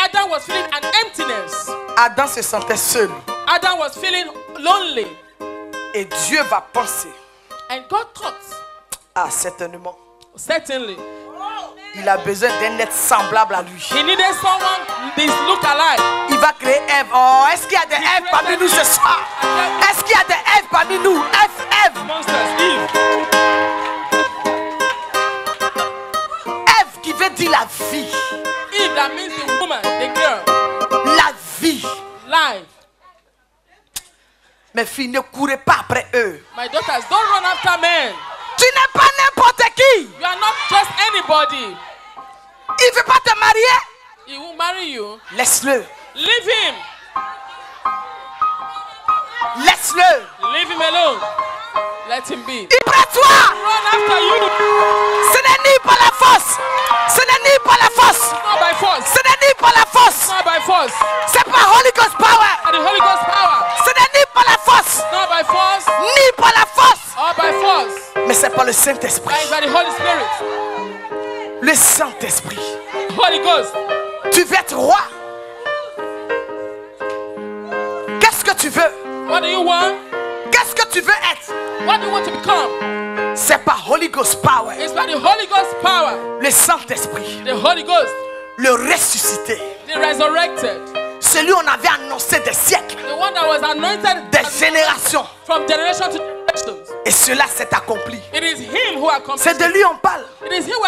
Adam was feeling an emptiness. Adam se sentait seul. Adam was feeling lonely. Et Dieu va penser, And God thought, ah certainement, certainly, il a besoin d'un être semblable à lui. he needed someone this look alike. Il va créer Ève. Oh, est-ce qu'il y a des Ève parmi nous ce soir? Est-ce qu'il y a des Ève parmi nous? Ève. Amongst us, Eve. Ève qui veut dire la vie. Eve, that means the woman, the girl, La vie. life. Mes filles, ne courez pas après eux. My daughters, don't run after men. Tu n'es pas n'importe qui. You are not just anybody. Il ne veut pas te marier. He will marry you. Laisse-le. Leave him. Laisse-le. Leave him alone. Let him be. Il prend toi. Run after you. Ce n'est ni par la force. Ce n'est ni par la force. Not by force. Ce n'est ni par la force. Not by force. C'est par Holy Ghost power. By the Holy Ghost power. Ce n'est ni par la force. Not by force. Ni par la force. Or by force. Mais c'est par le Saint-Esprit. But it's by the Holy Spirit. Le Saint-Esprit. Holy Ghost. Tu veux être roi. Qu'est-ce que tu veux? What do you want? Qu'est-ce que tu veux être? What do you want to become? C'est par Holy Ghost power. It's by the Holy Ghost power. Le Saint-Esprit. The Holy Ghost. Le ressuscité. The resurrected. Celui on avait annoncé des siècles. The one that was anointed Des générations. from generation to generations. Et cela s'est accompli. It is him who accomplished C'est de it. lui on parle. It is him who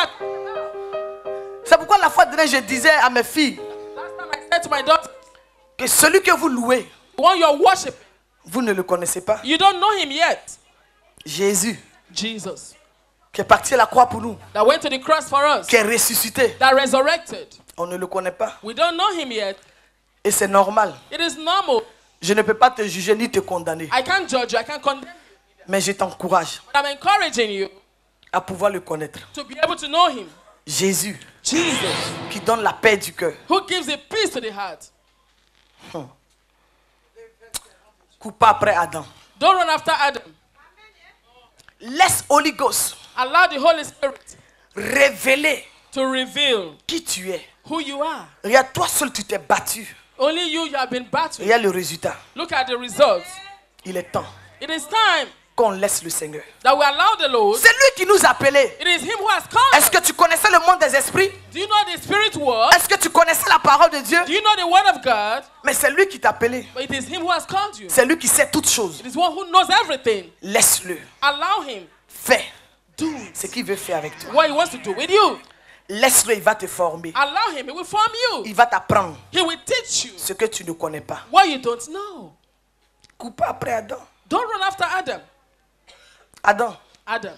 C'est pourquoi la fois dernière je disais à mes filles last time I said to my daughter, que celui que vous louez, the one you're worshiping, vous ne le connaissez pas. you don't know him yet. Jésus, Jesus, qui est parti à la croix pour nous, that went to the cross for us, qui est ressuscité, that resurrected. on ne le connaît pas. We don't know him yet. Et c'est normal. It is normal. Je ne peux pas te juger ni te condamner. I can't judge you, I can't condemn you. Mais je t'encourage But I'm encouraging you à pouvoir le connaître. to be able to know him. Jésus, Jesus, qui donne la paix du cœur. who gives a peace to the heart. Cours pas après Adam. Don't run after Adam. Laisse Holy Ghost Allow the Holy Spirit révéler to reveal qui tu es. who you are. Regarde, toi seul tu t'es battu. Only you have been battling. Regarde le résultat. Look at the results. Il est temps It is time qu'on laisse le Seigneur. that we allow the Lord. C'est lui qui nous a appelés. It is him who has called Est-ce us. que tu connaissais le monde des esprits? Do you know the spirit world? Est-ce que tu connaissais la parole de Dieu? Do you know the word of God? Mais c'est lui qui t'a appelé. But it is him who has called you. C'est lui qui sait toutes choses. It is one who knows everything. Laisse-le. Allow him. Fais Do ce qu'il veut faire avec toi. what he wants to do with you. Laisse-le, il va te former. Allow him. He will form you. Il va t'apprendre He will teach you ce que tu ne connais pas. what you don't know. Cours pas après Adam. Don't run after Adam. Adam, Adam,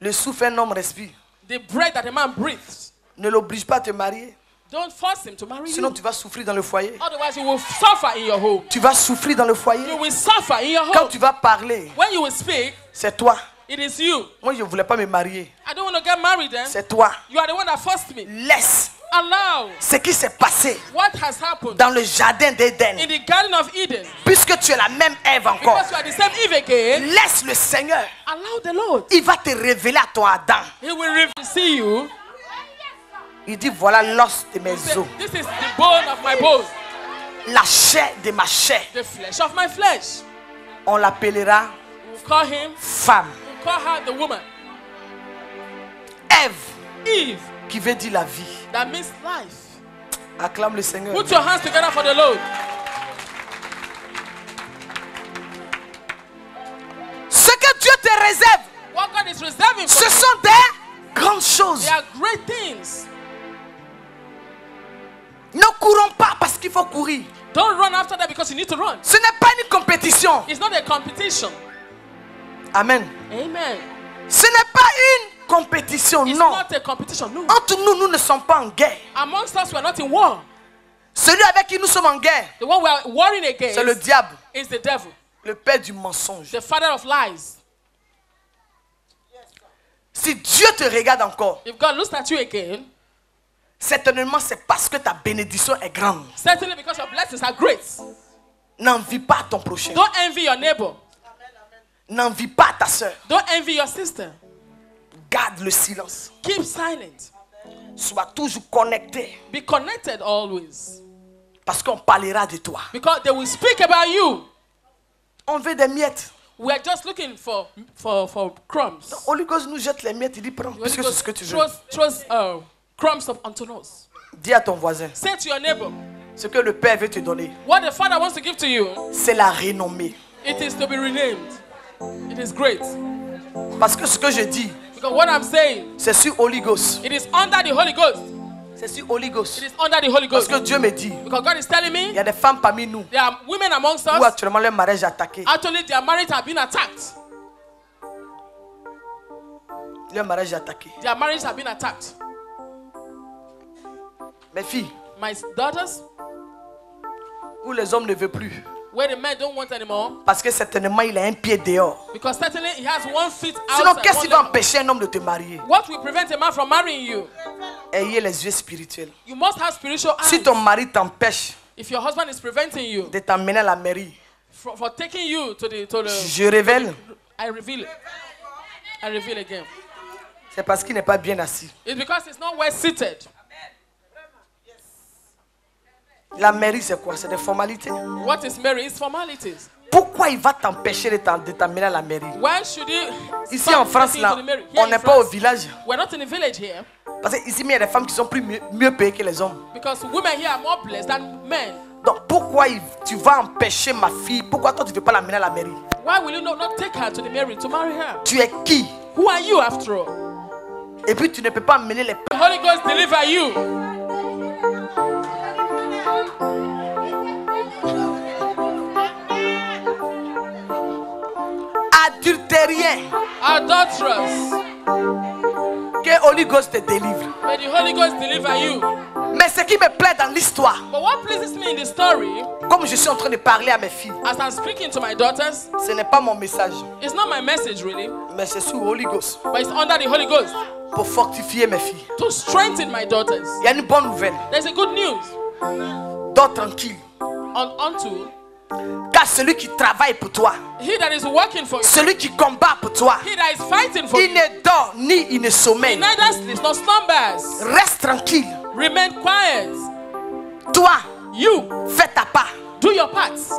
le souffle un homme respire. the breath that a man breathes. Ne l'oblige pas à te marier. Don't force him to marry Sinon, you. tu vas souffrir dans le foyer. Otherwise, you will suffer in your home. Tu vas souffrir dans le foyer. You will suffer in your Quand home. tu vas parler, When you will speak, c'est toi. it is you. Moi, je ne voulais pas me marier. I don't want to get married then. C'est toi. You are the one that forced me. Laisse Allow ce qui s'est passé what has happened dans le jardin d'Éden. in the Garden of Eden. Puisque tu es la même Ève encore. Because you are the same Eve again. Laisse le Seigneur. Allow the Lord. Il va te révéler à ton Adam. He will see you. Il dit, voilà l'os de mes Say, os. this is the bone of my bone, La chair de ma chair. the flesh of my flesh. On l'appellera We'll call him, femme. we'll call her the woman. Ève, Eve, qui veut dire la vie. that means life. Acclame le Seigneur. Put your hands together for the Lord. Ce que Dieu te réserve, What God is reserving for ce you, sont des grandes choses. they are great things. Ne courons pas parce qu'il faut courir. Don't run after that because you need to run. Ce n'est pas une compétition. It's not a competition. Amen. Amen. Ce n'est pas une compétition, It's non. not a competition. No. Entre nous, nous ne sommes pas en guerre. Amongst us, we are not in war. Celui avec qui nous sommes en guerre, The one we are warring against c'est le diable, is the devil, le père du mensonge. the father of lies. Si Dieu te regarde encore, If God looks at you again, certainement c'est parce que ta bénédiction est grande. certainly because your blessings are great. N'envie pas ton prochain. Don't envy your neighbor. N'envie pas ta soeur. Don't envy your sister. Garde le silence. Keep silent. Sois toujours connecté. Be connected always. Parce qu'on parlera de toi. Because they will speak about you. On veut des miettes. We are just looking for crumbs. Holy Ghost nous jette les miettes. Il dit prends. Parce que c'est ce que tu veux. Throws crumbs unto us. Dis à ton voisin. Say to your neighbor, Ce que le Père veut te donner, what the Father wants to give to you, c'est la renommée. it is to be renamed. It is great. Parce que ce que je dis, Because what I'm saying, c'est sur Holy Ghost. it is under the Holy Ghost. C'est sur Holy Ghost. It is under the Holy Parce Ghost. que Dieu me dit, Because God is telling il y me a des femmes parmi nous there are women amongst où us. actuellement leur mariage est attaqué. Actually, their marriage have been attacked. Leur mariage est attaqué. Their marriage have been attacked. Mes filles, My daughters, où les hommes ne veulent plus. where the men don't want anymore, Parce que certainement il a un pied dehors. because certainly he has 1 foot Sinon, outside. qu'est-ce qui va empêcher un homme de te marier? What will prevent a man from marrying you? Ayez les yeux spirituels. You must have spiritual eyes. Si ton mari t'empêche If your husband is preventing you de t'emmener à la mairie, for taking you to the je révèle, I reveal it. I reveal again. c'est parce qu'il n'est pas bien assis. It's because it's not well seated. La mairie, c'est quoi? C'est des formalités. What is marriage? It's formalities. Pourquoi il va t'empêcher de t'emmener à la mairie? Why should he Ici stop en France, taking là, you to the marriage? Here on in n'est pas au France, village. we're not in a village here Parce que ici, il y a des femmes qui sont mieux payées que les hommes. because women here are more blessed than men. Donc pourquoi tu vas empêcher ma fille? Pourquoi toi tu ne veux pas l'amener à la mairie? Why will you not take her to the marriage to marry her? Tu es qui? Who are you after all? Et puis tu ne peux pas amener les... The Holy Ghost deliver you. Adultérien. Adulterers. Que Holy Ghost te délivre. May the Holy Ghost deliver you. Mais ce qui me plaît dans l'histoire, But what pleases me in the story, comme je suis en train de parler à mes filles, as I'm speaking to my daughters, ce n'est pas mon message, it's not my message really, mais c'est sur Holy Ghost but it's under the Holy Ghost pour fortifier mes filles. to strengthen my daughters. Il y a une bonne nouvelle. There's a good news Dors tranquille. unto Car celui qui travaille pour toi, he that is working for you, celui qui combat pour toi, he that is fighting for il you. ne dort ni il ne He sommeille. neither sleeps nor slumbers. Reste tranquille. Remain quiet. Toi, You fais ta part. do your parts.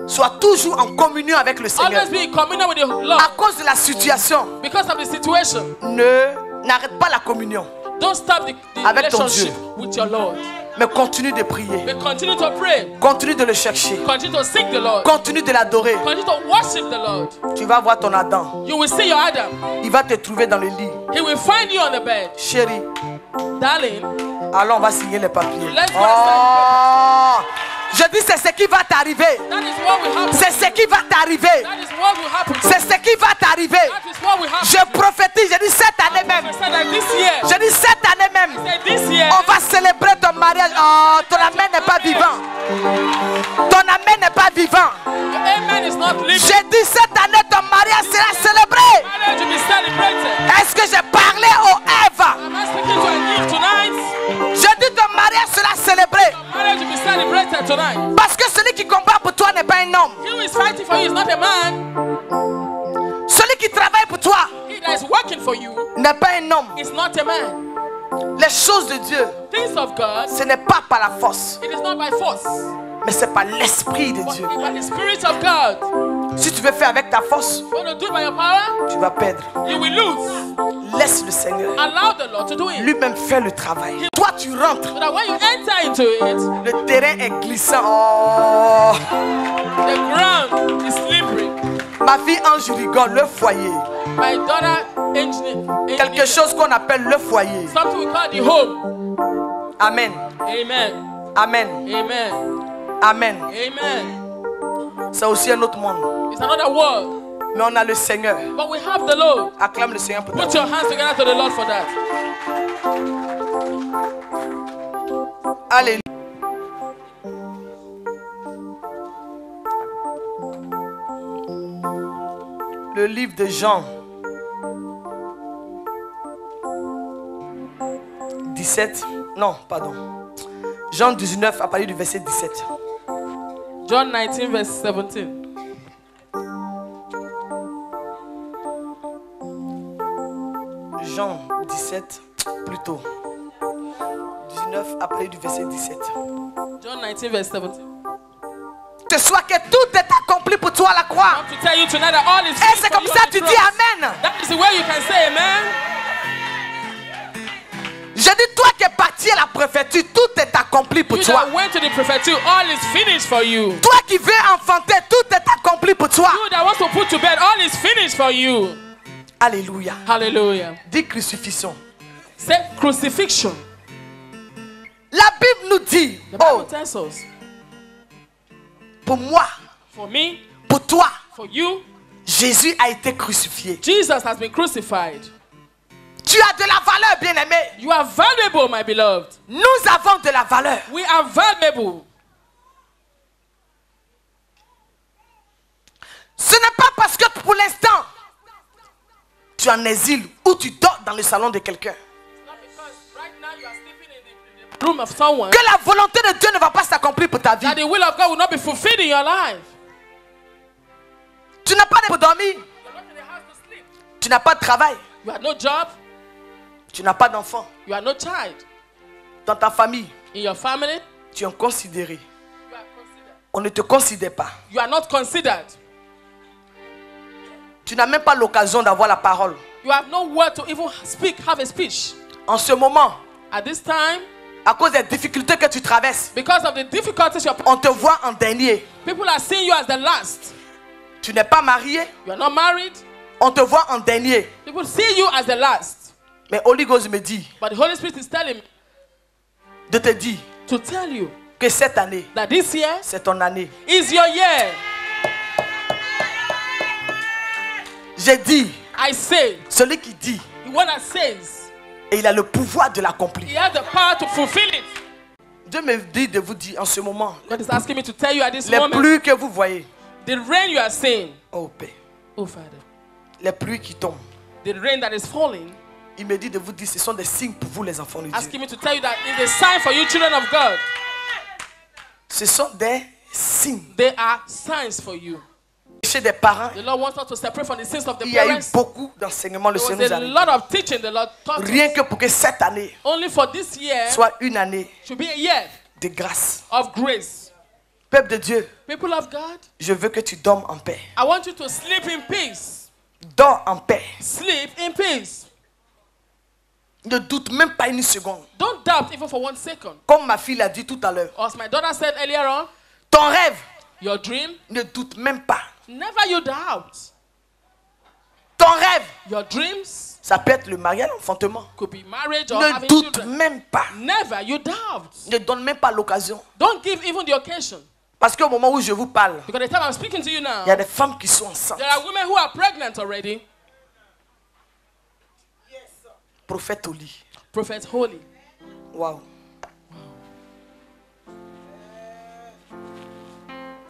Sois toujours en communion avec le Seigneur. Always be in communion with the À Lord. cause de la situation, Because of the situation, n'arrête pas la communion, don't stop the Avec ton relationship with your Lord. mais continue de prier. But continue to pray. Continue de le chercher. Continue to seek the Lord. Continue de l'adorer. Continue to worship the Lord. Tu vas voir ton Adam. You will see your Adam. Il va te trouver dans le lit. He will find you on the bed. Chérie, Darling, alors on va signer les papiers. let's go and Oh, je dis c'est ce qui va t'arriver. sign. That is what will happen. C'est ce qui va t'arriver. That is what will happen. C'est ce qui va t'arriver. That is what will happen. Je prophétise, je dis cette année même. I said that this year. Je dis cette année même. I said this year. On va célébrer ton mariage. Oh, ton amen n'est pas vivant. Ton amen n'est pas vivant. Your amen is not living. J'ai dit cette année ton mariage sera célébré. Marriage will be celebrated. Est-ce que j'ai parlé au Eva? Am I speaking to an Eve tonight? Je dis ton mariage sera célébré. Marriage will be celebrated tonight. Parce que celui qui combat pour toi n'est pas un homme. He who is fighting for you is not a man. Celui qui travaille pour toi He that is working for you n'est pas un homme. is not a man. Les choses de Dieu, Things of God, ce n'est pas par la force, it is not by force, mais c'est par l'esprit de but Dieu. by the Spirit of God. Si tu veux faire avec ta force, You want to do it by your power, tu vas perdre. you will lose. Laisse le Seigneur Allow the Lord to do it. lui-même faire le travail. Toi, tu rentres. So that when you enter into it, Le terrain est glissant. Oh. the ground is slippery. Ma fille Ange rigole, le foyer. My daughter, engineer, Quelque chose qu'on appelle le foyer. something we call the home. Amen. Amen. Amen. Amen. Amen. Amen. C'est aussi un autre monde. It's another world. Mais on a le Seigneur. But we have the Lord. Acclame le Seigneur pour Put toi. your hands together to the Lord for that. Alléluia. Le livre de Jean 17. Non, pardon. Jean 19 à partir du verset 17. John 19, verse 17. Jean 17, plutôt. 19 à partir du verset 17. John 19, verse 17. Que soit que tout est accompli pour toi à la croix. To tell you tonight that all is Et free c'est for comme you ça on que tu the dis cross. Amen. That is the way you can say amen. Je dis toi qui es parti à la préfecture, tout est accompli pour You toi. that went to the prefecture, all is finished for you. Toi qui veux enfanter, tout est accompli pour toi. You that wants to put to bed, all is finished for you. Alléluia. Hallelujah. Dis crucifixion. Say crucifixion. La Bible nous dit, The Bible oh, tells us, pour moi, for me, pour toi, for you, Jésus a été crucifié. Jesus has been crucified. Tu as de la valeur, bien-aimé. You are valuable, my beloved. Nous avons de la valeur. We are valuable. Ce n'est pas parce que pour l'instant, tu es en exil ou tu dors dans le salon de quelqu'un Not because right now you are sleeping in the room of someone que la volonté de Dieu ne va pas s'accomplir pour ta vie. that the will of God will not be fulfilled in your life. Tu n'as pas de pour dormir. You are not in the house to sleep. Tu n'as pas de travail. You have no job. Tu n'as pas d'enfant. You are no child. Dans ta famille, In your family, tu es considéré. you are considered. On ne te considère pas. You are not considered. Tu n'as même pas l'occasion d'avoir la parole. You have no word to even speak, have a speech. En ce moment, At this time, à cause des difficultés que tu traverses, because of the difficulties you're on te voit en dernier. people are seeing you as the last. Tu n'es pas marié, You are not married. on te voit en dernier. People see you as the last. Mais Holy Ghost me dit But the Holy Spirit is telling me de te dire to tell you que cette année, that this year c'est ton année. is your year. J'ai dit, I say, celui qui dit, the one that says, et il a le pouvoir de he l'accomplir. has the power to fulfill it. Dieu me dit de vous dire en ce moment, God is asking me to tell you at this les moment, pluies que vous voyez, the rain you are seeing, oh Père, oh Father, les pluies qui tombent, the rain that is falling, il me dit de vous dire, ce sont des signes pour vous les enfants de Dieu. asking me to tell you that it's a sign for you children of God. Ce sont des signes. They are signs for you. Chez des parents, The Lord wants us to separate from the sins of the il y a eu parents. beaucoup d'enseignements le There Seigneur was nous a a donné. lot of teaching the Lord taught us. Rien que pour que cette année Only for this year soit une année should be a year de grâce. of grace. Peuple de Dieu, People of God, je veux que tu dormes en paix. I want you to sleep in peace. Dors en paix. Sleep in peace. Ne doute même pas une seconde. Don't doubt even for 1 second. Comme ma fille l'a dit tout à l'heure. As my daughter said earlier on, Ton rêve, your dream, ne doute même pas. never you doubt. Ton rêve, Your dreams Ça peut être le mariage, l'enfantement. could be marriage or Ne having doute children. même pas. Never, you doubt. Ne donne même pas l'occasion. Don't give even the occasion. Parce qu'au moment où je vous parle, Because the time I'm speaking to you now, il y a des femmes qui sont enceintes. there are women who are pregnant already. Prophète au lit. Prophet Holy. Waouh.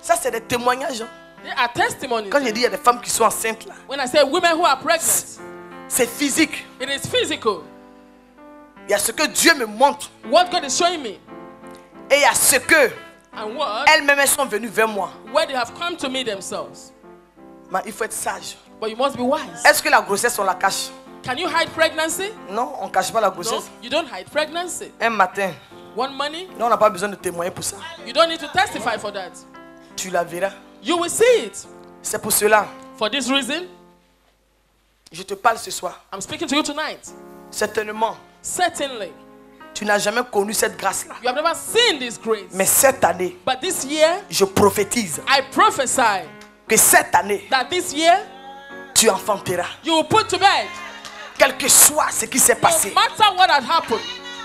Ça, c'est des témoignages. Hein. There are testimonies. Quand je dis il y a des femmes qui sont enceintes là, When I say women who are pregnant, c'est physique. it is physical. Il y a ce que Dieu me montre What God is showing me et il y a ce que and what elles-mêmes sont venues vers moi. where they have come to me themselves. Mais il faut être sage. But you must be wise. Est-ce que la grossesse, on la cache? Can you hide pregnancy? Non, on ne cache pas la No, grossesse. you don't hide pregnancy. Un matin, One money, non, on n'a pas besoin de témoigner pour ça. you don't need to testify for that. Tu la verras. You will see it. C'est pour cela, For this reason, je te parle ce soir. I'm speaking to you tonight. Certainement, Certainly, tu n'as jamais connu cette grâce-là. you have never seen this grace. Mais cette année, But this year, je prophétise I prophesy que cette année, that this year, tu enfanteras. you will put to bed, Quel que soit ce qui s'est no passé. matter what had happened,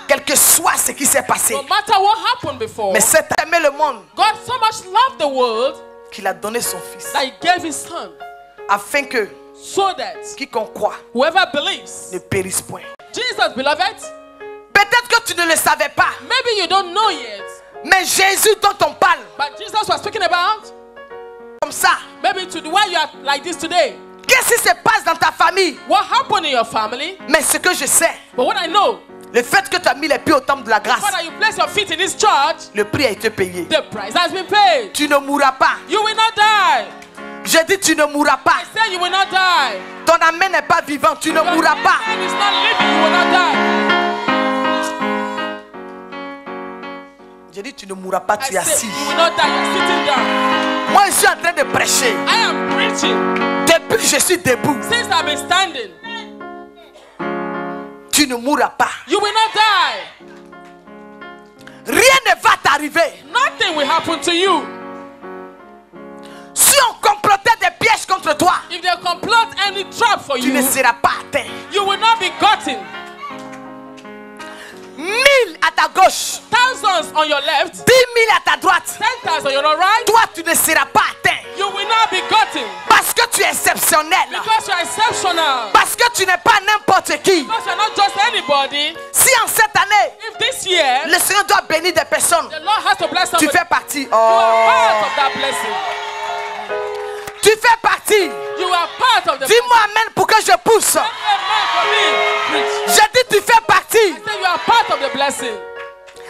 Quel que soit ce qui s'est passé. no matter what happened before. Mais cette année, aimé le monde God so much loved the world qu'il a donné son fils. that he gave his son Afin que so that quiconque croit whoever believes, ne périsse point. Jesus, beloved, Peut-être que tu ne le savais pas. maybe you don't know yet, Mais Jésus dont on parle, but Jesus was speaking about, comme ça. maybe to the way you are like this today. Qu'est-ce qui se passe dans ta famille? What happened in your family? Mais ce que je sais, But what I know, le fait que tu as mis les pieds au temple de la grâce, Father, you place your feet in this church, le prix a été payé. the price has been paid. Tu ne mourras pas. You will not die. Je dis tu ne mourras pas. Say you will not die. Ton amen n'est pas vivant. Tu ne Your mourras pas. man is not living, you will not die. Je dis tu ne mourras pas. Tu es I said assis. you will not die, you're sitting down. Moi je suis en train de prêcher. I am preaching Depuis je suis debout. since I've been standing. Tu ne mourras pas. You will not die. Rien ne va t'arriver. Nothing will happen to you. Si on complotait des pièges contre toi, If they complot any trap for tu you, ne seras pas atteint. you will not be gotten. 1000 à ta gauche, Thousands on your left, 10 000 à ta droite. 10,000 on your right, Toi, tu ne seras pas atteint. you will not be gotten. Parce que tu es exceptionnel. Because you are exceptional. Parce que tu n'es pas n'importe qui. Because you are not just anybody. Si en cette année, If this year, le Seigneur doit bénir des personnes, the Lord has to bless tu somebody, fais partie. you are part Oh, of that blessing. tu fais partie. You are part of the blessing. Dis-moi amen pour que je pousse. Amen for me. Preach. Je dis tu fais partie. I say you are part of the blessing.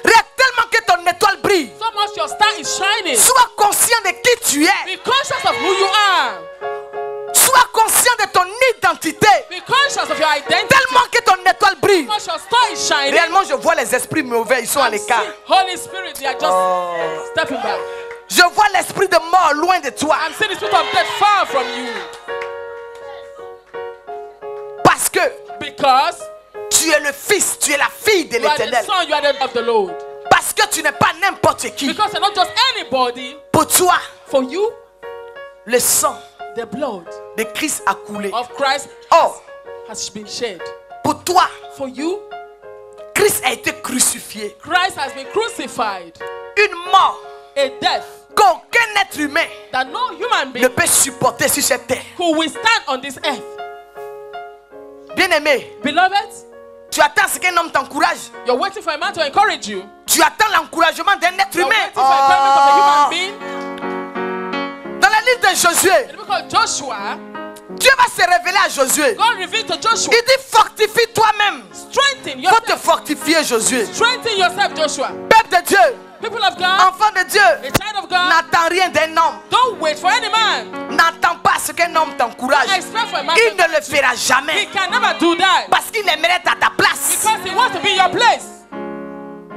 Regarde tellement que ton étoile brille. So much your star is shining. Sois conscient de qui tu es. Be conscious of who you are. Sois conscient de ton identité. Be conscious of your identity. Tellement que ton étoile brille. So much your star is shining. Réellement, je vois les esprits mauvais, ils sont à And l'écart. see, Holy Spirit, they are just stepping back. Je vois l'esprit de mort loin de toi. I'm seeing the spirit of death far from you. Parce que Because tu es le fils, tu es la fille de you are the l'éternel. son, you are the of the Lord. Parce que tu n'es pas n'importe qui. Because you're not just anybody. Pour toi, For you, le sang the blood de Christ a coulé. of Christ Oh, has been shed. pour toi, For you, Christ a été crucifié. Christ has been crucified. Une mort A death qu'aucun être humain that no human ne being peut supporter sur cette terre. who will stand on this earth. Bien-aimé, Beloved, tu attends ce qu'un homme t'encourage. you're waiting for a man to encourage you. Tu attends l'encouragement d'un être You're humain. waiting for a encouragement of a human Oh. being. Dans le livre de Josué, In the book of Joshua, Dieu va se révéler à Josué. God revealed to Joshua, Il dit fortifie toi-même. strengthen Il faut te yourself. fortifier, Josué. Strengthen yourself, Joshua. Peuple de Dieu, People of God, enfant de Dieu, a child of God, n'attends rien d'un homme. don't wait for any man. N'attends pas ce qu'un homme t'encourage. Expect for a man Il to ne le fera He jamais. can never do that. Parce qu'il aimerait être à ta place. Because he wants to be in your place.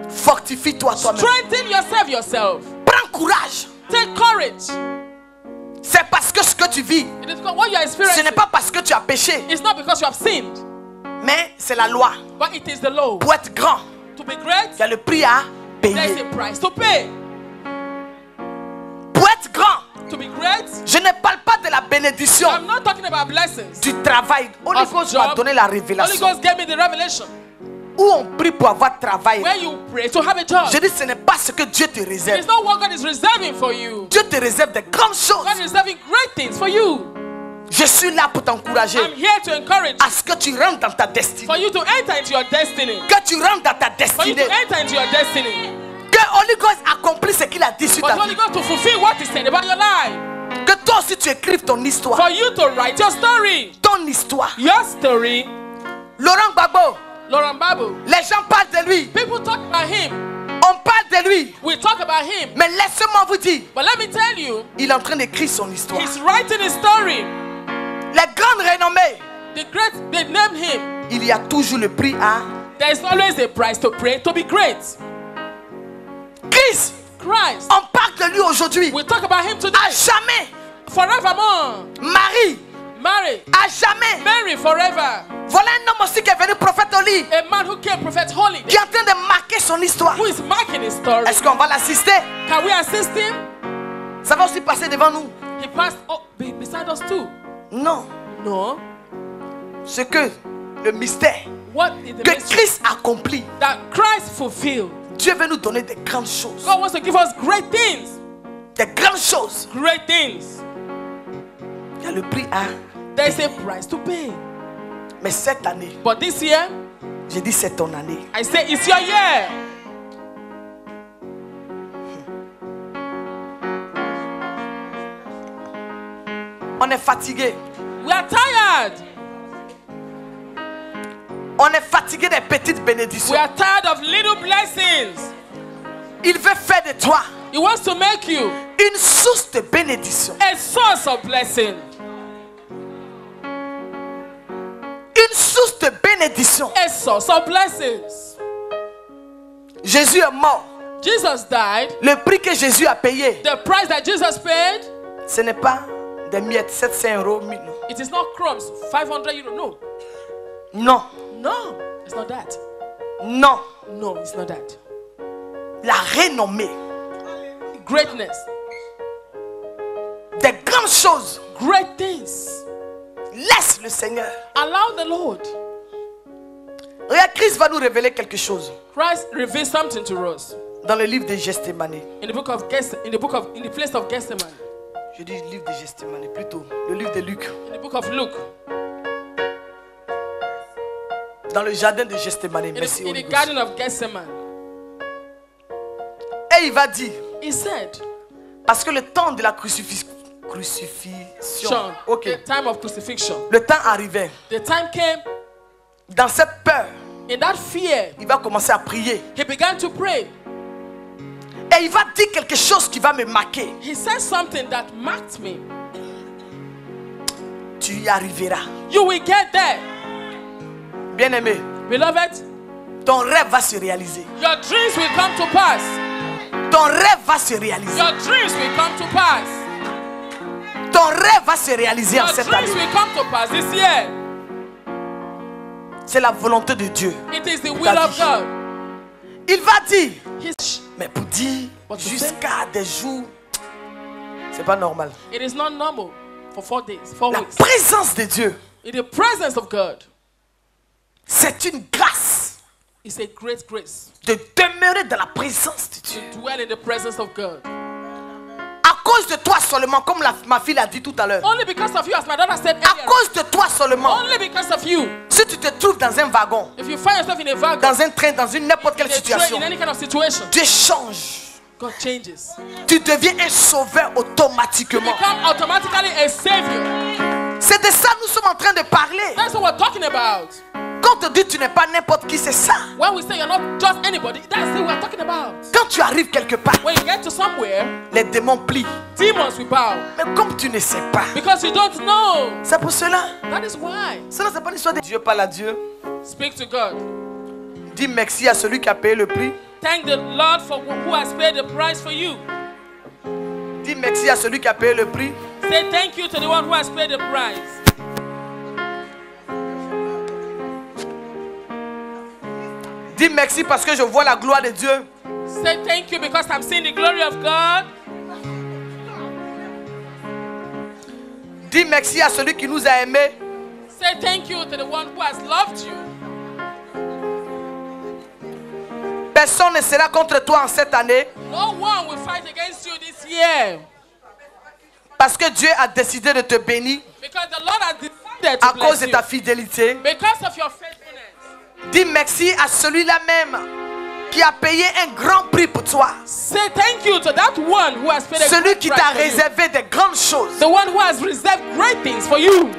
Fortifie-toi toi-même. Strengthen yourself. Prends courage. Take courage. C'est parce que ce que tu vis, It is what you are ce experiencing. n'est pas parce que tu as péché, It's not because you have sinned, mais c'est la loi. but it is the law. Pour être grand, To be great, il y a le prix à there is payer. a price to pay. Pour être grand, To be great, je ne parle pas de la bénédiction. I'm not talking about about blessings. du travail. Holy Of Ghost m'a job. donné la Holy révélation. Ghost gave me the revelation. Où on prie pour avoir travail. Where you pray to have a job. Je dis, ce n'est pas ce que Dieu te réserve. It's not what God is reserving for you. Dieu te réserve des grandes choses. God is reserving great things for you. Je suis là pour t'encourager I'm here to encourage à ce que tu rentres dans ta destinée. for you to enter into your destiny. Que tu rentres dans ta For you destinée. to enter into your destiny. Que Holy Ghost accomplisse ce qu'il a dit sur For ta the Holy vie. Ghost to fulfill what He said about your life. Que toi aussi tu écrives ton histoire. For you to write your story. Ton histoire. Your story. Laurent Gbagbo, Laurent Babu. les gens parlent de lui. People talk about him. On parle de lui. We talk about him. Mais laissez-moi vous dire, But let me tell you, il est en train d'écrire son histoire. he's writing his story. Les grandes renommées, The great, they named him. il y a toujours le prix à There is always a price to pray to be great. Christ. Christ. On parle de lui aujourd'hui. We talk about him À today. jamais. Forevermore. Marie, Mary. à jamais. Mary forever. Voilà un homme aussi qui est venu prophète au lit, A man who came prophet holy. qui est en train de marquer son histoire. Who is marking his story. Est-ce qu'on va l'assister? Can we assist him? Ça va aussi passer devant nous? He passed beside us too. Non. No. Ce que le mystère What is the que mystery Christ accomplit, that Christ fulfilled? Dieu veut nous donner des grandes choses. God wants to give us great things. Des grandes choses. Great things. Il y a le prix à. There is a price to pay. Mais cette année, But this year, j'ai dit c'est ton année. I say it's your year. On est fatigué. We are tired. On est fatigué des petites We bénédictions. are tired of little blessings. Il veut faire de toi He wants to make you une source de bénédiction. a source of blessing. Une source de bénédiction. A source of blessings. Jésus est mort. Jesus died. Le prix que Jésus a payé, The price that Jesus paid, ce n'est pas des miettes, 700 euros, 1000. it is not crumbs, 500 euros. No. Non, No, it's not that. non. No, it's not that. La renommée, Greatness. des grandes choses. Great things. Laisse le Seigneur. Allow the Lord. Regarde, Christ va nous révéler quelque chose Christ revealed something to us dans le livre de Gethsémani. in the place of Gethsemane, Je dis livre de Gethsémani, plutôt le livre de Luc. in the book of Luke, Dans le jardin de Gethsémani. in Merci. the Holy Ghost. garden of Gethsemane. Et il va dire, He said, parce que le temps de la crucifixion, Sean, ok, the time of crucifixion, le temps arrivait. the time came. Dans cette peur, In that fear, il va commencer à prier. he began to pray. Et il va dire quelque chose qui va me marquer. He said something that marked me. Tu y arriveras. You will get there. Bien-aimé, Beloved, ton rêve va se réaliser. your dreams will come to pass. Ton rêve va se réaliser. Your dreams will come to pass. Ton rêve va se réaliser en Your cette dreams année. will come to pass this year. C'est la volonté de Dieu. It is the will of God. Il va dire, His- mais pour dire What to jusqu'à des jours, c'est pas normal. It is not normal for 4 days, 4 La weeks. présence de Dieu, In the presence of God, c'est une grâce it's a great grace de demeurer dans la présence de Dieu. to dwell in the presence of God. À cause de toi seulement, comme ma fille l'a dit tout à l'heure. Only because of you, as my daughter said À earlier. cause de toi seulement. Only because of you. Si tu te trouves dans un wagon, If you find yourself in a wagon, dans un train, dans une n'importe in quelle a train, situation, in any kind of situation, Dieu change. God changes. Tu deviens un sauveur You automatiquement. become automatically a savior. C'est de ça que nous sommes en train de parler. That's what we're talking about. Quand on te dit tu n'es pas n'importe qui, c'est ça. When we say you're not just anybody, that's what we're talking about. Quand tu arrives quelque part, When you get to somewhere, les démons plient. demons will bow. Mais comme tu ne sais pas, Because you don't know. c'est pour cela. That is why. Cela, c'est pas l'histoire de Dieu parle à Dieu. Speak to God. Dis merci à celui qui a payé le prix. Thank the Lord for who has paid the price for you. Dis merci à celui qui a payé le prix. Say thank you to the one who has paid the price. Dis merci parce que je vois la gloire de Dieu. Say thank you because I'm seeing the glory of God. Dis merci à celui qui nous a aimés. Say thank you to the one who has loved you. Personne ne sera contre toi en cette année. No one will fight against you this year. Parce que Dieu a décidé de te bénir Because the Lord has decided to à cause bless de you. ta fidélité. Because of your faithfulness. Dis merci à celui-là même qui a payé un grand prix pour toi. Say thank you to that one who has paid a Celui great qui price t'a for you. réservé des grandes choses. The one who has reserved great things for you.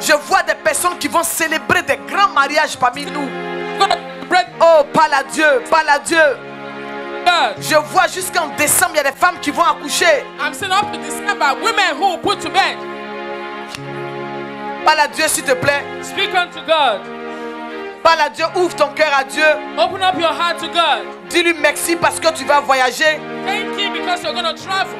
Je vois des personnes qui vont célébrer des grands mariages parmi nous. Gonna break Oh, parle à Dieu, parle à Dieu. God. Je vois jusqu'en décembre, il y a des femmes qui vont accoucher. I'm seeing up to December women who will put to bed. Parle à Dieu s'il te plaît. Speak unto God. Parle à Dieu, ouvre ton cœur à Dieu. Open up your heart to God. Dis-lui merci parce que tu vas voyager. Thank Him because you're going to travel.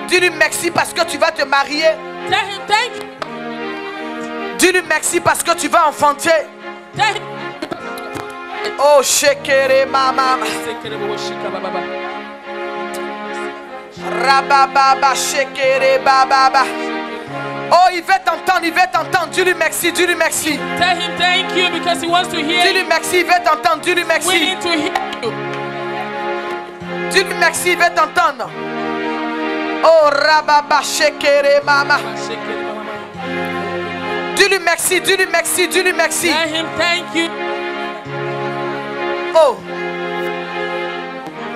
Dis-lui merci parce que tu vas te marier. Tell Him thank you. Dis-lui merci parce que tu vas enfanter. Tell Him. Oh, shekere mama. Rabababa, shekere bababa. Oh, il veut t'entendre, il veut t'entendre. Dis-lui merci, dis-lui merci. Tell Him thank you because He wants to hear Dis-lui you. merci, il veut t'entendre. Dis-lui We merci. need to hear you. Dis-lui merci, il veut t'entendre. Oh, rababa, shekere mama. Dis-lui merci, dis-lui merci, dis-lui merci. Tell Him thank you. Oh,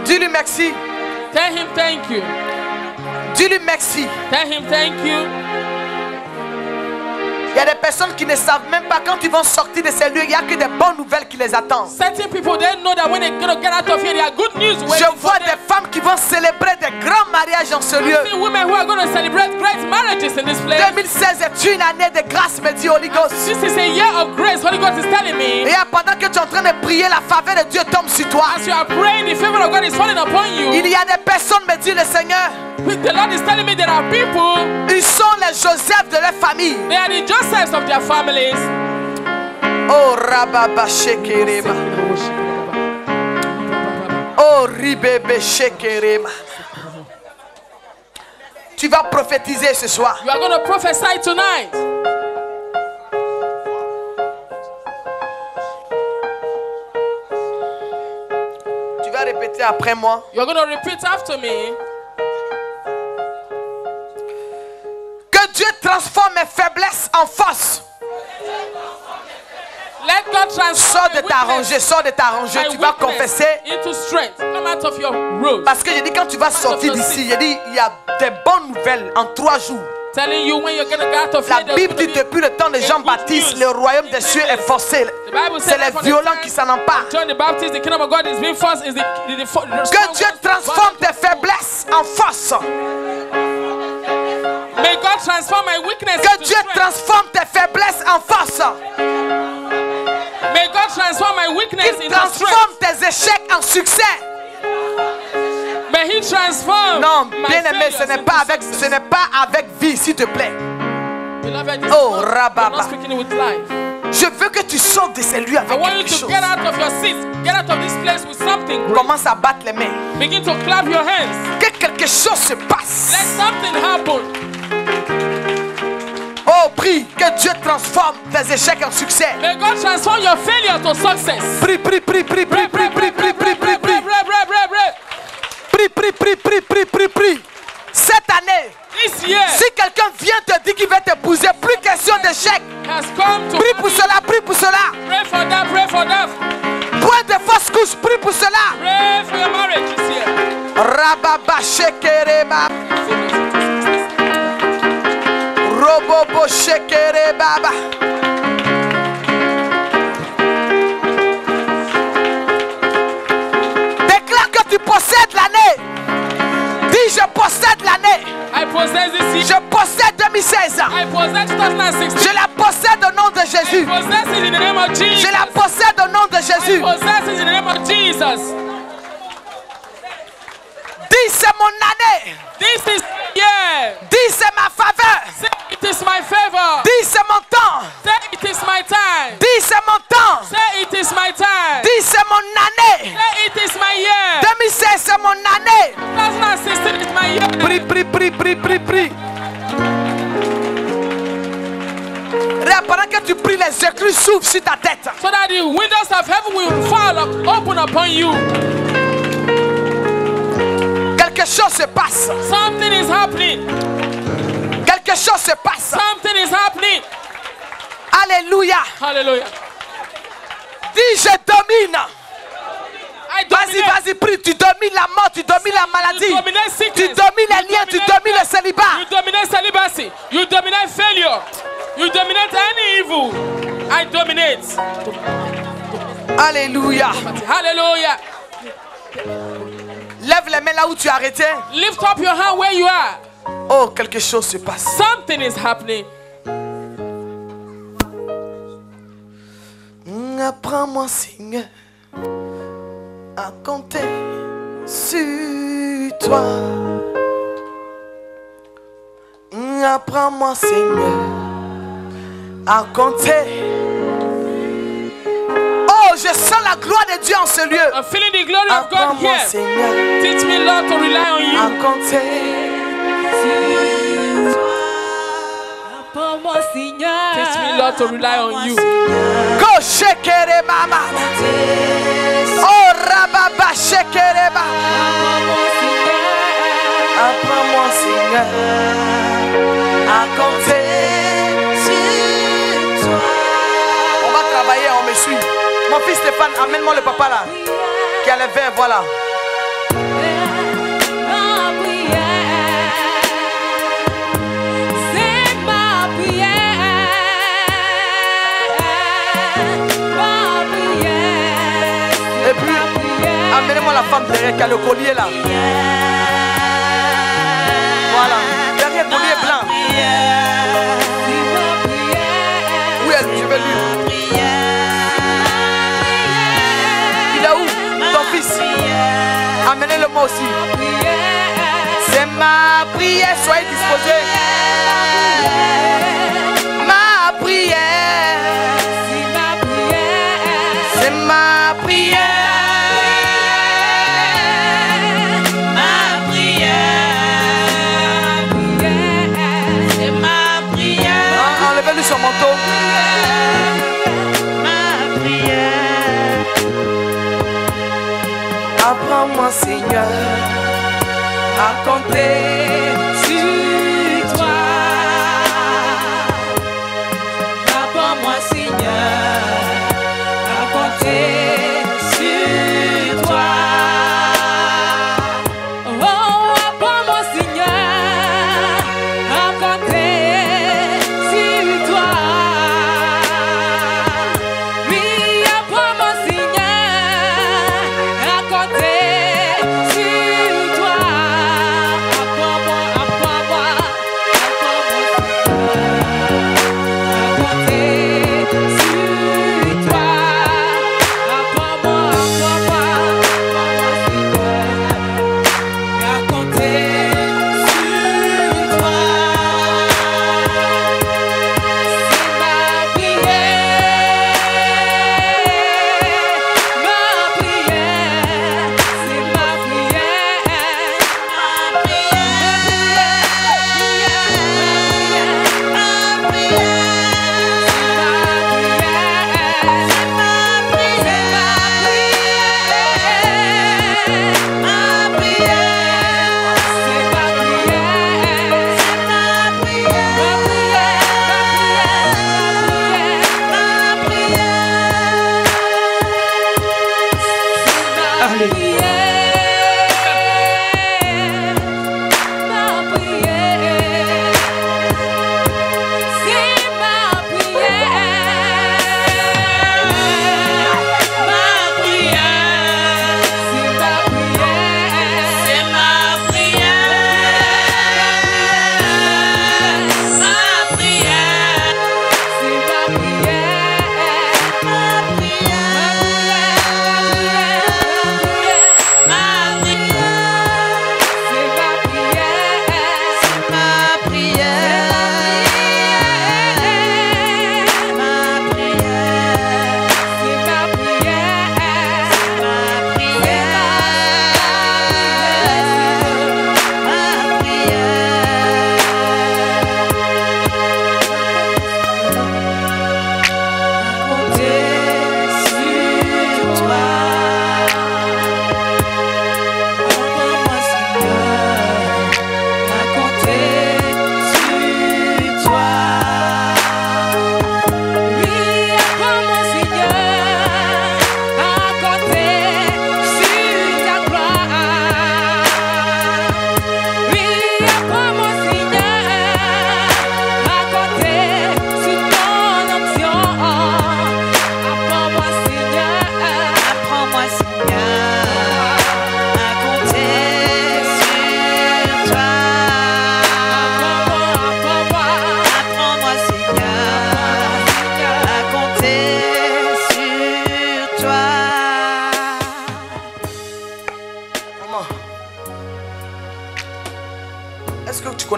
dis-lui merci. Tell Him thank you. Dis-lui merci. Tell Him thank you. Il y a des personnes qui ne savent même pas quand ils vont sortir de ces lieux, il n'y a que des bonnes nouvelles qui les attendent. Certain people, they know that when they're going to get out of here, there are good news Je waiting for vois them. des femmes qui vont célébrer des grands mariages dans ce lieu. I see women who are going to celebrate great marriages in this place. 2016 est une année de grâce, me dit Holy Ghost. This is a year of grace. Holy Ghost is telling me. Et pendant que tu es en train de prier, la faveur de Dieu tombe sur toi. As you are praying, the favor of God is falling upon you. Il y a des personnes, me dit le Seigneur, The Lord is telling me there are people, ils sont les Joseph de leur famille. they are the Josephs of their families. Oh, rababa shekerema. Oh, ribebe shekerema. Tu vas prophétiser ce soir. You are going to prophesy tonight. Tu vas répéter après moi. You are going to repeat after me. Que Dieu transforme mes faiblesses en force. Let God transform Sors de my ta weakness, rangée, sors de ta rangée. my Tu vas weakness confesser. into strength. Come out of your road. Parce que j'ai dit quand tu vas sortir d'ici, j'ai dit il y a des bonnes nouvelles en 3 jours. Telling you when you're going to get out of La here, there's Bible gonna dit be depuis le temps de Jean-Baptiste, le royaume des cieux est forcé. C'est les violents qui s'en emparent. John the Baptist, the kingdom of God is being forced. Is the Que Dieu transforme tes faiblesses en force. May God transform my weakness Que into Dieu strength. transforme tes faiblesses en force. May God transform my weakness Il into strength. transforme tes échecs en succès. May He transform Non, my bien aimé, failures ce n'est into pas avec, success. ce n'est pas avec vie, s'il te plaît. Beloved, this Oh, is not, rababa. you're not speaking with life. Je veux que tu sortes de ces lieux I avec want you quelque to chose. get out of your seats, get out of this place with something great. Commence à battre les mains. Begin to clap your hands. Que quelque chose se passe. Let something happen. Oh, prie que Dieu transforme tes échecs en succès. May God transform your failure to success. Prie, prie, prie, prie, prie, prie, prie, prie, prie, prie, prie. Prie, prie, prie, prie, prie, prie, prie. Cette année, This year si quelqu'un vient te dire qu'il va t'épouser, plus question d'échec. has come to Prie pour cela, prie pour cela. pray for that, pray for that. Point de fausse couche, prie pour cela. Pray for your marriage this year. Rababa shekerema. Robobo shekere baba. Déclare que tu possèdes l'année. Dis je possède l'année. I possess this year. Je possède 2016. I possess 2016. Je la possède au nom de I Jésus. possess it in the name of Jesus. Je la possède au nom de I Jésus. possess it in the name of Jesus. Dis c'est mon année. This is yeah. Dis c'est ma faveur. Say it is my favor. Dis c'est mon temps. Say it is my time. Dis c'est mon temps. Say it is my time. Dis c'est mon année. Say it is my year. 2016 c'est mon année. 2016 is my year. Prie, prie, prie, prie, prie, prie. que tu pries, les écluses s'ouvrent sur ta tête. So that the windows of heaven will fall open upon you. Quelque chose se passe. Something is happening. Quelque chose se passe. Something is happening. Alléluia. Hallelujah. Dis, je domine. I Vas-y, dominate. vas-y, prie. Tu domines la mort, tu domines la maladie. You dominate Tu sickness. domines les liens, tu domines le célibat. You dominate celibacy. You dominate failure. You dominate any evil. I dominate. Alléluia. Hallelujah. Lève les mains là où tu es arrêté. Lift up your hand where you are. Oh, quelque chose se passe. Something is happening. Apprends-moi, Seigneur, à compter sur toi. Apprends-moi, Seigneur, à compter. Oh, je sens la gloire de Dieu en ce lieu. I'm feeling the glory of God Apprends-moi, here. Seigneur, Teach me, Lord, to rely on à you. compter. Apprends-moi, Seigneur. Teach me, Lord, to rely on you. Go shekere mama. Oh, rababa shekereba. Apprends-moi, Seigneur, à compter sur toi. On va travailler, on me suit. Mon fils Stéphane, amène-moi le papa là. Qui a le verre, voilà. Et puis, amenez-moi la femme derrière qui a le collier là. Voilà. Derrière le collier blanc. Où est-ce que je vais lui? Il est où? Ton fils? Amenez-le moi aussi. C'est ma prière, soyez disposés. Ma prière. C'est ma prière. Ma prière. C'est ma prière. Enlevez-lui son manteau. Ma prière. Apprends-moi, Seigneur, à compter sur toi. Apprends-moi, Seigneur, à compter sur toi. Oh, apprends-moi, Seigneur, à compter sur toi. Oui, apprends-moi, Seigneur, à compter sur toi. Apprends-moi,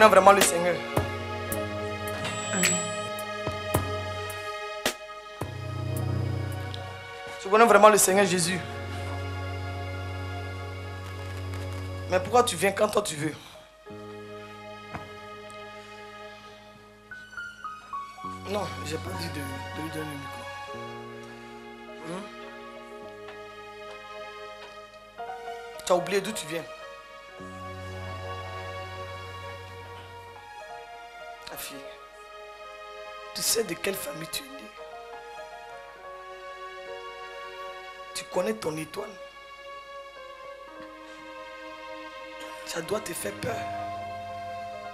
connais vraiment le Seigneur. Tu connais vraiment le Seigneur Jésus. Mais pourquoi tu viens quand toi tu veux? Non, j'ai pas dit de lui donner le micro. Tu as oublié d'où tu viens. Ta fille, tu sais de quelle famille tu es née. Tu connais ton étoile. Ça doit te faire peur.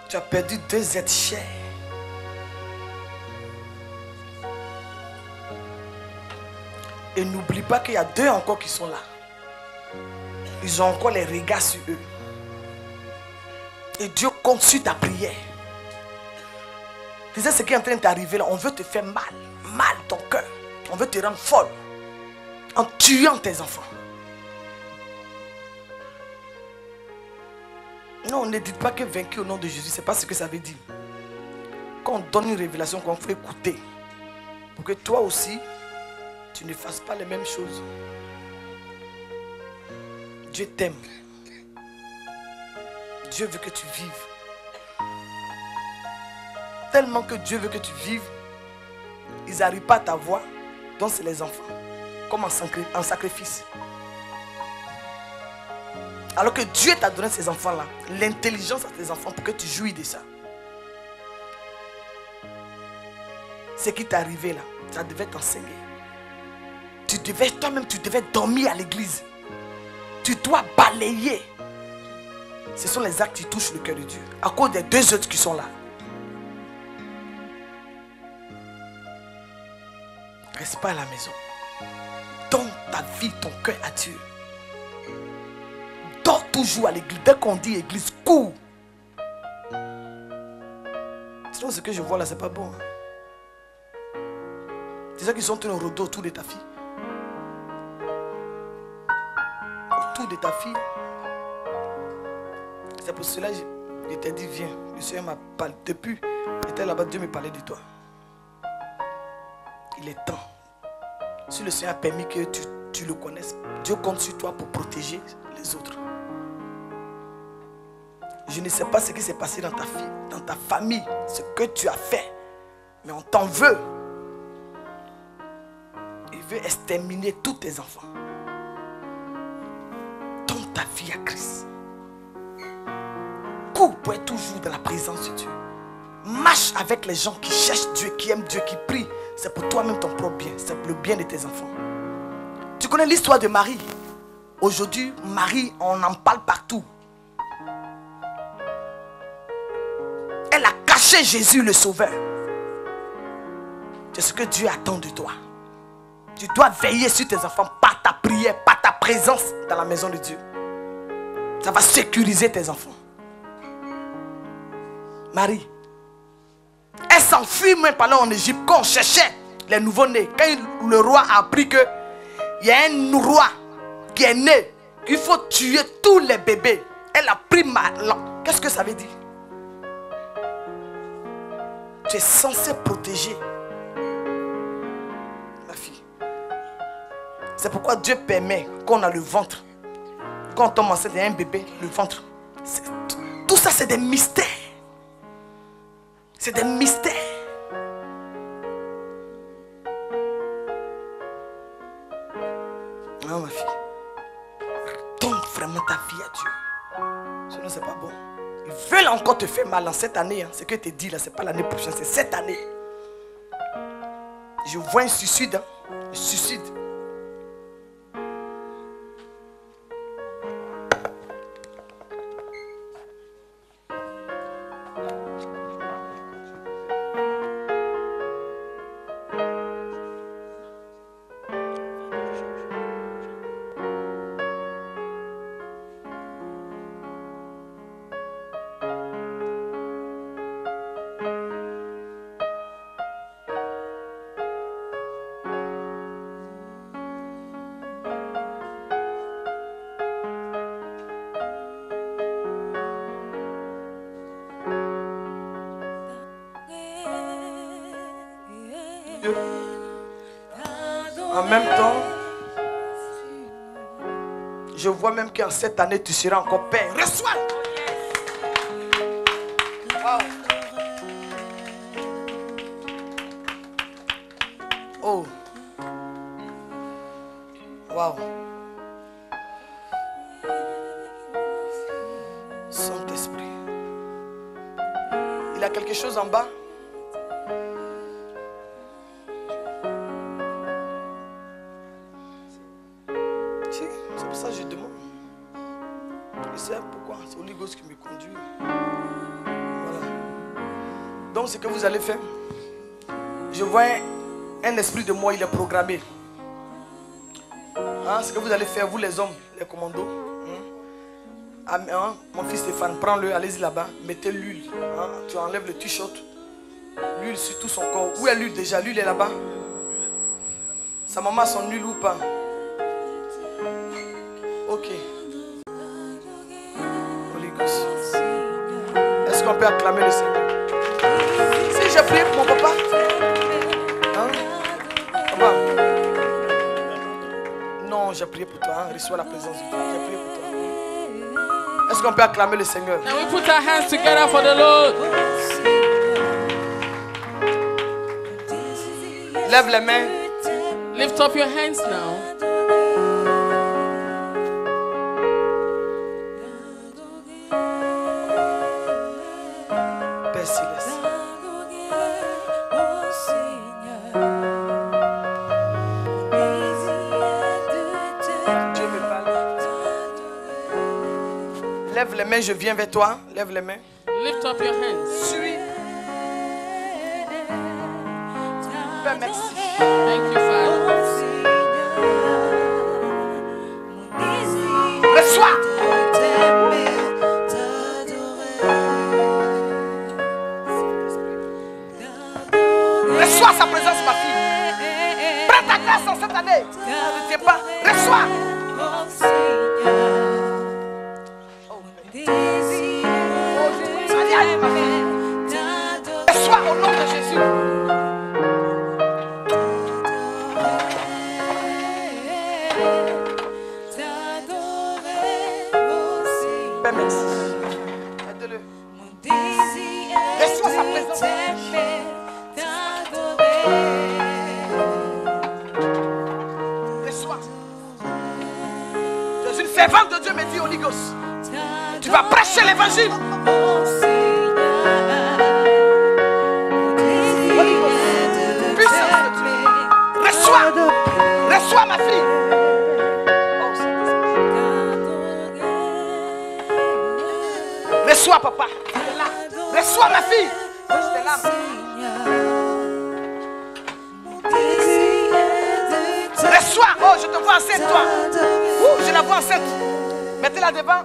Tu as perdu 2 êtres chers. Et n'oublie pas qu'il y a 2 encore qui sont là. Ils ont encore les regards sur eux. Et Dieu compte sur ta prière. Tu sais ce qui est en train de t'arriver là. On veut te faire mal. Mal ton cœur. On veut te rendre folle. En tuant tes enfants. Non, ne dites pas que vaincu au nom de Jésus. C'est pas ce que ça veut dire. Quand on donne une révélation qu'on faut écouter. Pour que toi aussi, tu ne fasses pas les mêmes choses. Dieu t'aime. Dieu veut que tu vives. Tellement que Dieu veut que tu vives, ils n'arrivent pas à ta voix, donc c'est les enfants. Comme en sacrifice. Alors que Dieu t'a donné ces enfants-là, l'intelligence à tes enfants pour que tu jouis de ça. Ce qui t'est arrivé là, ça devait t'enseigner. Toi-même, tu devais dormir à l'église. Tu dois balayer. Ce sont les actes qui touchent le cœur de Dieu. À cause des 2 autres qui sont là. Reste pas à la maison. Donne ta vie, ton cœur à Dieu. Dors toujours à l'église. Dès qu'on dit église, cours. Sinon, ce que je vois là, c'est pas bon. C'est ça qui sont tous rodés autour de ta fille. Autour de ta fille. C'est pour cela que je t'ai dit, viens. Le Seigneur m'a parlé. Depuis, j'étais là-bas, Dieu me parlait de toi. Il est temps. Si le Seigneur a permis que tu le connaisses, Dieu compte sur toi pour protéger les autres. Je ne sais pas ce qui s'est passé dans ta famille, ce que tu as fait. Mais on t'en veut. Il veut exterminer tous tes enfants. Donne ta vie à Christ. Cours pour être toujours dans la présence de Dieu. Marche avec les gens qui cherchent Dieu, qui aiment Dieu, qui prient. C'est pour toi-même ton propre bien. C'est pour le bien de tes enfants. Tu connais l'histoire de Marie. Aujourd'hui, Marie, on en parle partout. Elle a caché Jésus le Sauveur. C'est ce que Dieu attend de toi. Tu dois veiller sur tes enfants par ta prière, par ta présence dans la maison de Dieu. Ça va sécuriser tes enfants. Marie, elle s'enfuit même pendant en Égypte quand on cherchait les nouveaux-nés. Quand le roi a appris qu'il y a un roi qui est né, qu'il faut tuer tous les bébés. Elle a pris Qu'est-ce que ça veut dire? Tu es censé protéger la fille. C'est pourquoi Dieu permet qu'on a le ventre. Quand on tombe enceinte, il y a un bébé, le ventre. Tout ça, c'est des mystères. C'est des mystères. Non, ma fille. Donne vraiment ta vie à Dieu. Sinon, c'est pas bon. Ils veulent encore te faire mal en cette année. Ce que je te dis là, c'est pas l'année prochaine, c'est cette année. Je vois un suicide. Un suicide. Dieu. En même temps, je vois même qu'en cette année, tu seras encore père. Reçois. Wow. Oh. Wow. Saint-Esprit. Il y a quelque chose en bas. Si, c'est pour ça que je demande. Je sais pourquoi. C'est Holy Ghost qui me conduit. Voilà. Donc, ce que vous allez faire, je vois un esprit de moi, il est programmé. Hein, ce que vous allez faire, vous les hommes, les commandos. Mon fils Stéphane, prends-le, allez-y là-bas, mettez l'huile. Hein, tu enlèves le t-shirt, l'huile sur tout son corps. Où est l'huile déjà? L'huile est là-bas. Sa maman a son huile ou pas? Ok. Holy Ghost. Est-ce qu'on peut acclamer le Seigneur? Si j'ai prié pour mon papa, hein? Papa. Non, j'ai prié pour toi. Hein? Reçois la présence de Dieu. J'ai prié pour toi. Est-ce qu'on peut acclamer le Seigneur? Can we put our hands together for the Lord? Lève les mains. Lift up your hands now. Père Céleste. Dieu me parle. Lève les mains, je viens vers toi. Lève les mains. Lift up your hands. Suis. Père, merci. Thank you, Father. Reçois. Reçois sa présence, ma fille. Prends ta grâce en cette année. Ne tiens pas. Reçois. Reçois au nom de Jésus. Père, merci. Aide-le. Reçois sa présence. Reçois. Je suis une servante de Dieu, me dit Holy Ghost. Tu vas prêcher l'évangile. Puissance de Dieu. Reçois. Reçois ma fille. Reçois papa. Reçois ma fille. J'étais là. Reçois. Oh, je te vois enceinte, toi. Ouh, je la vois enceinte. Mettez-la devant.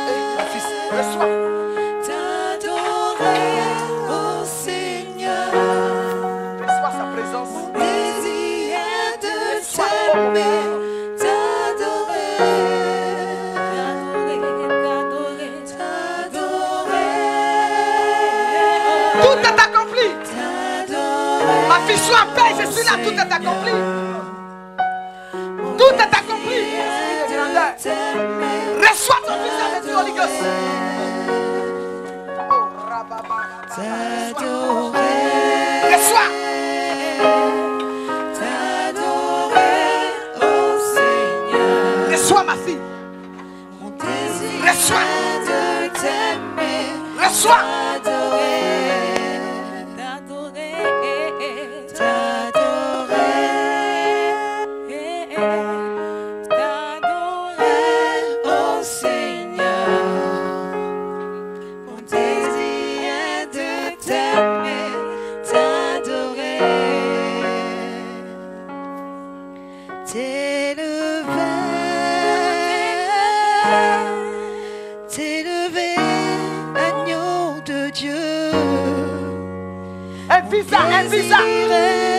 Hey, mon fils, reçois. Reçois sa présence. Tout est accompli. Ma fille, sois en paix, je suis là, tout est accompli. Tout est accompli. Reçois ton fils avec du Holy Ghost. Reçois. Reçois ma fille. Reçois. Reçois. Un visa.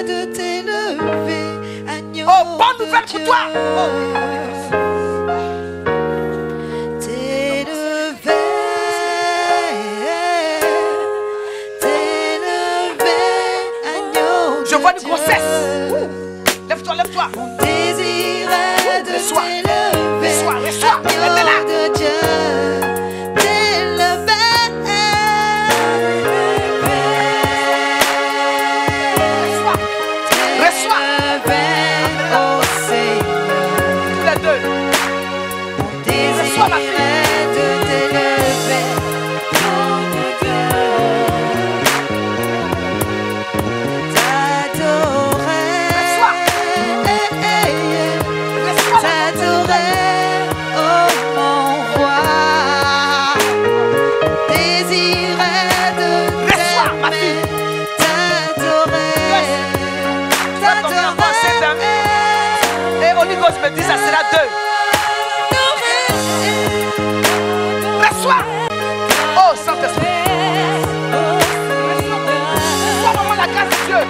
De t'élever, agneau. Oh, bonne nouvelle pour toi. T'élever, Reçois. Mon désir est de Reçois. t'élever. Reçois, reçois. Agneau Maintenant. de Dieu, t'élever. Reçois. T'élever, oh Seigneur. Tous les deux. Mon désir Reçois, ma fille. est de t'élever. Nom de Dieu. T'adorer. Reçois. Reçois. T'adorer, oh mon roi. Désirer de Reçois, ma t'aimer. fille. T'adorer. Tu vas tomber en enceinte, hein. Et Holy Ghost me dit ça sera 2. Reçois. Oh Saint-Esprit. Reçois maman la grâce de Dieu.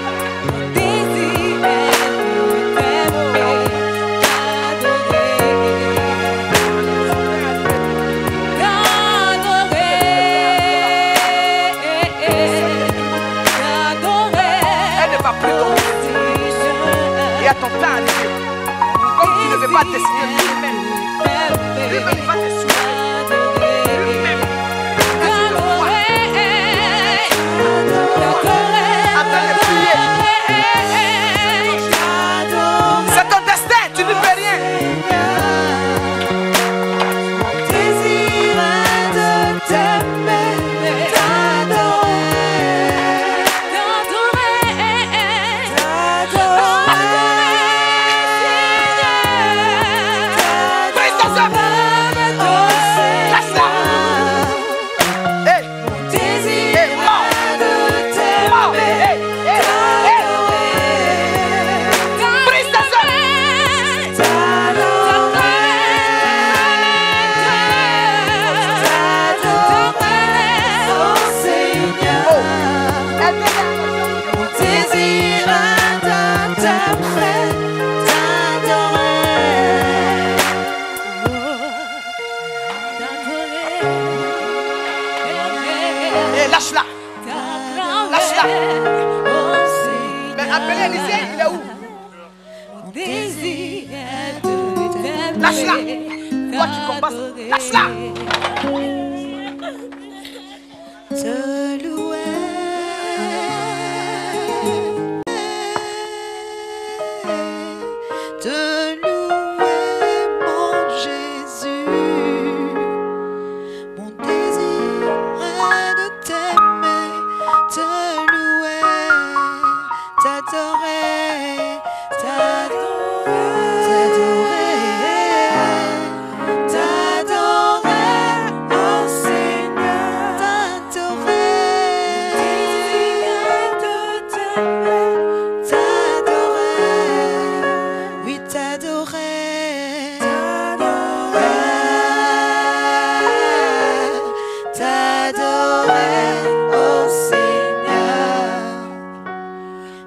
Elle ne va plus tomber. Et à ton temps arrivé. Comme tu ne veux pas décider lui-même. Lui-même il va te soulever. Lui-même. Attends de prier. C'est ton destin, tu ne peux rien. Désir de t'aimer, Brise ton œuvre. Lâche-la. Hey. Hey, mort. Mort. Hey, hey, hey. Brise ta œuvre. Hey, lâche-la. Lâche-la. Mais appelez Élisée, il est où? Lâche-la. Toi qui combats, lâche-la. Te louer, mon Jésus. Mon désir est de t'aimer, te louer, t'adorer, oh Seigneur, oui t'adorer, oh Seigneur.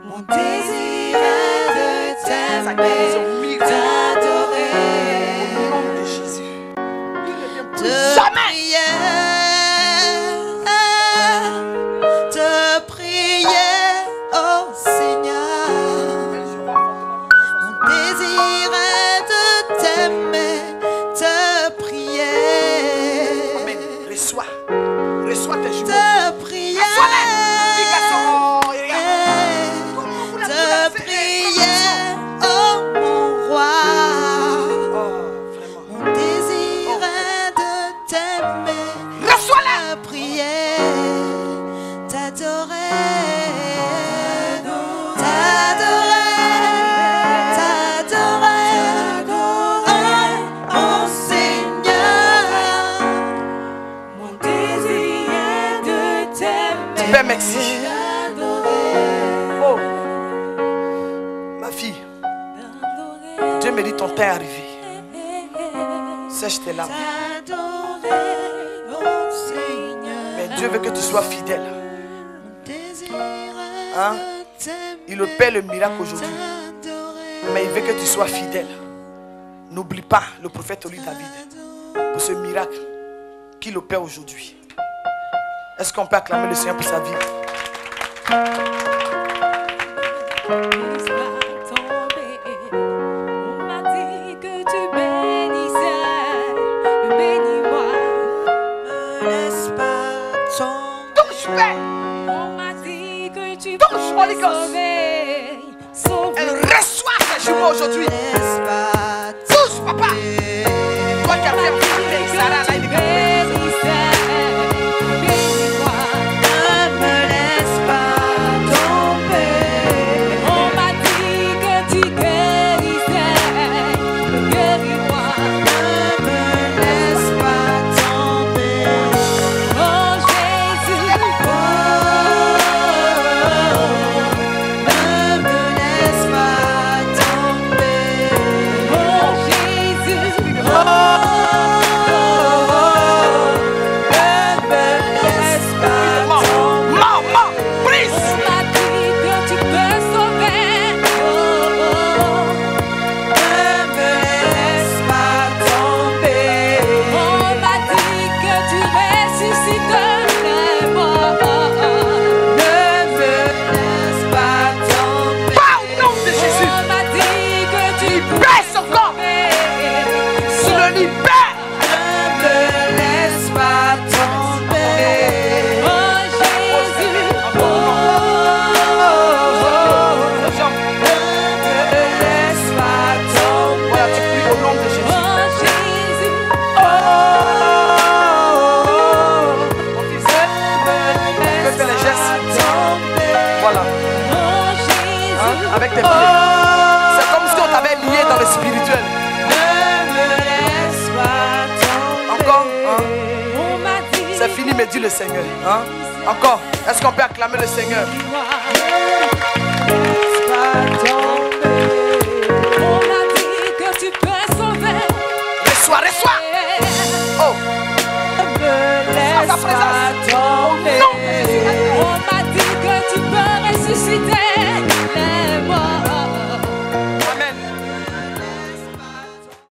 Mon désir est de t'aimer, t'adorer, te prier, oh Seigneur. Mon désir est de t'aimer, te prier, Reçois. Reçois tes jumeaux. te prier, te prier, oh mon roi. Mon désir est de t'aimer, Reçois-la. te prier, t'adorer, oh Seigneur. Mon désir est de t'aimer, Père, merci. Oh, ma fille, Dieu me dit ton temps est arrivé. Sèche tes larmes. Mais Dieu veut que tu sois fidèle. Hein? Il opère le miracle aujourd'hui. Mais il veut que tu sois fidèle. N'oublie pas le prophète Oli David pour ce miracle qu'il opère aujourd'hui. Est-ce qu'on peut acclamer le Seigneur pour sa vie? Touche, Père. On m'a dit que tu Touche, peux Holy Ghost. sauver, sauver. Elle reçoit ses jumeaux aujourd'hui. Laisse pas Touche, papa. Toi qui as fait prier Sarah, là, il est Ne me laisse pas tomber. On m'a dit que tu guérissais, guéris-moi. Ne me laisse pas tomber. Oh Jésus, ne me laisse pas tomber. Oh Jésus, ne me laisse pas tomber. maman, brise. On m'a dit que tu peux sauver. Ne me laisse pas tomber. On m'a dit que tu ressuscites les morts. Ne me laisse pas tomber. Pas au nom de Jésus. On m'a dit que tu peux Baisse encore. sauver. Tu le libères. Ne me laisse pas tomber. Oh Jésus, ne me laisse pas tomber. Voilà, tu pries au nom de Jésus. Oh Jésus, Mon fils, fais les gestes. Voilà, oh Jésus, hein, avec tes pieds. C'est comme si on t'avait lié dans le spirituel. ne me laisse pas tomber. Encore, hein. On m'a dit C'est fini, me dit le Seigneur. Hein? Encore. Est-ce qu'on peut acclamer le Seigneur? que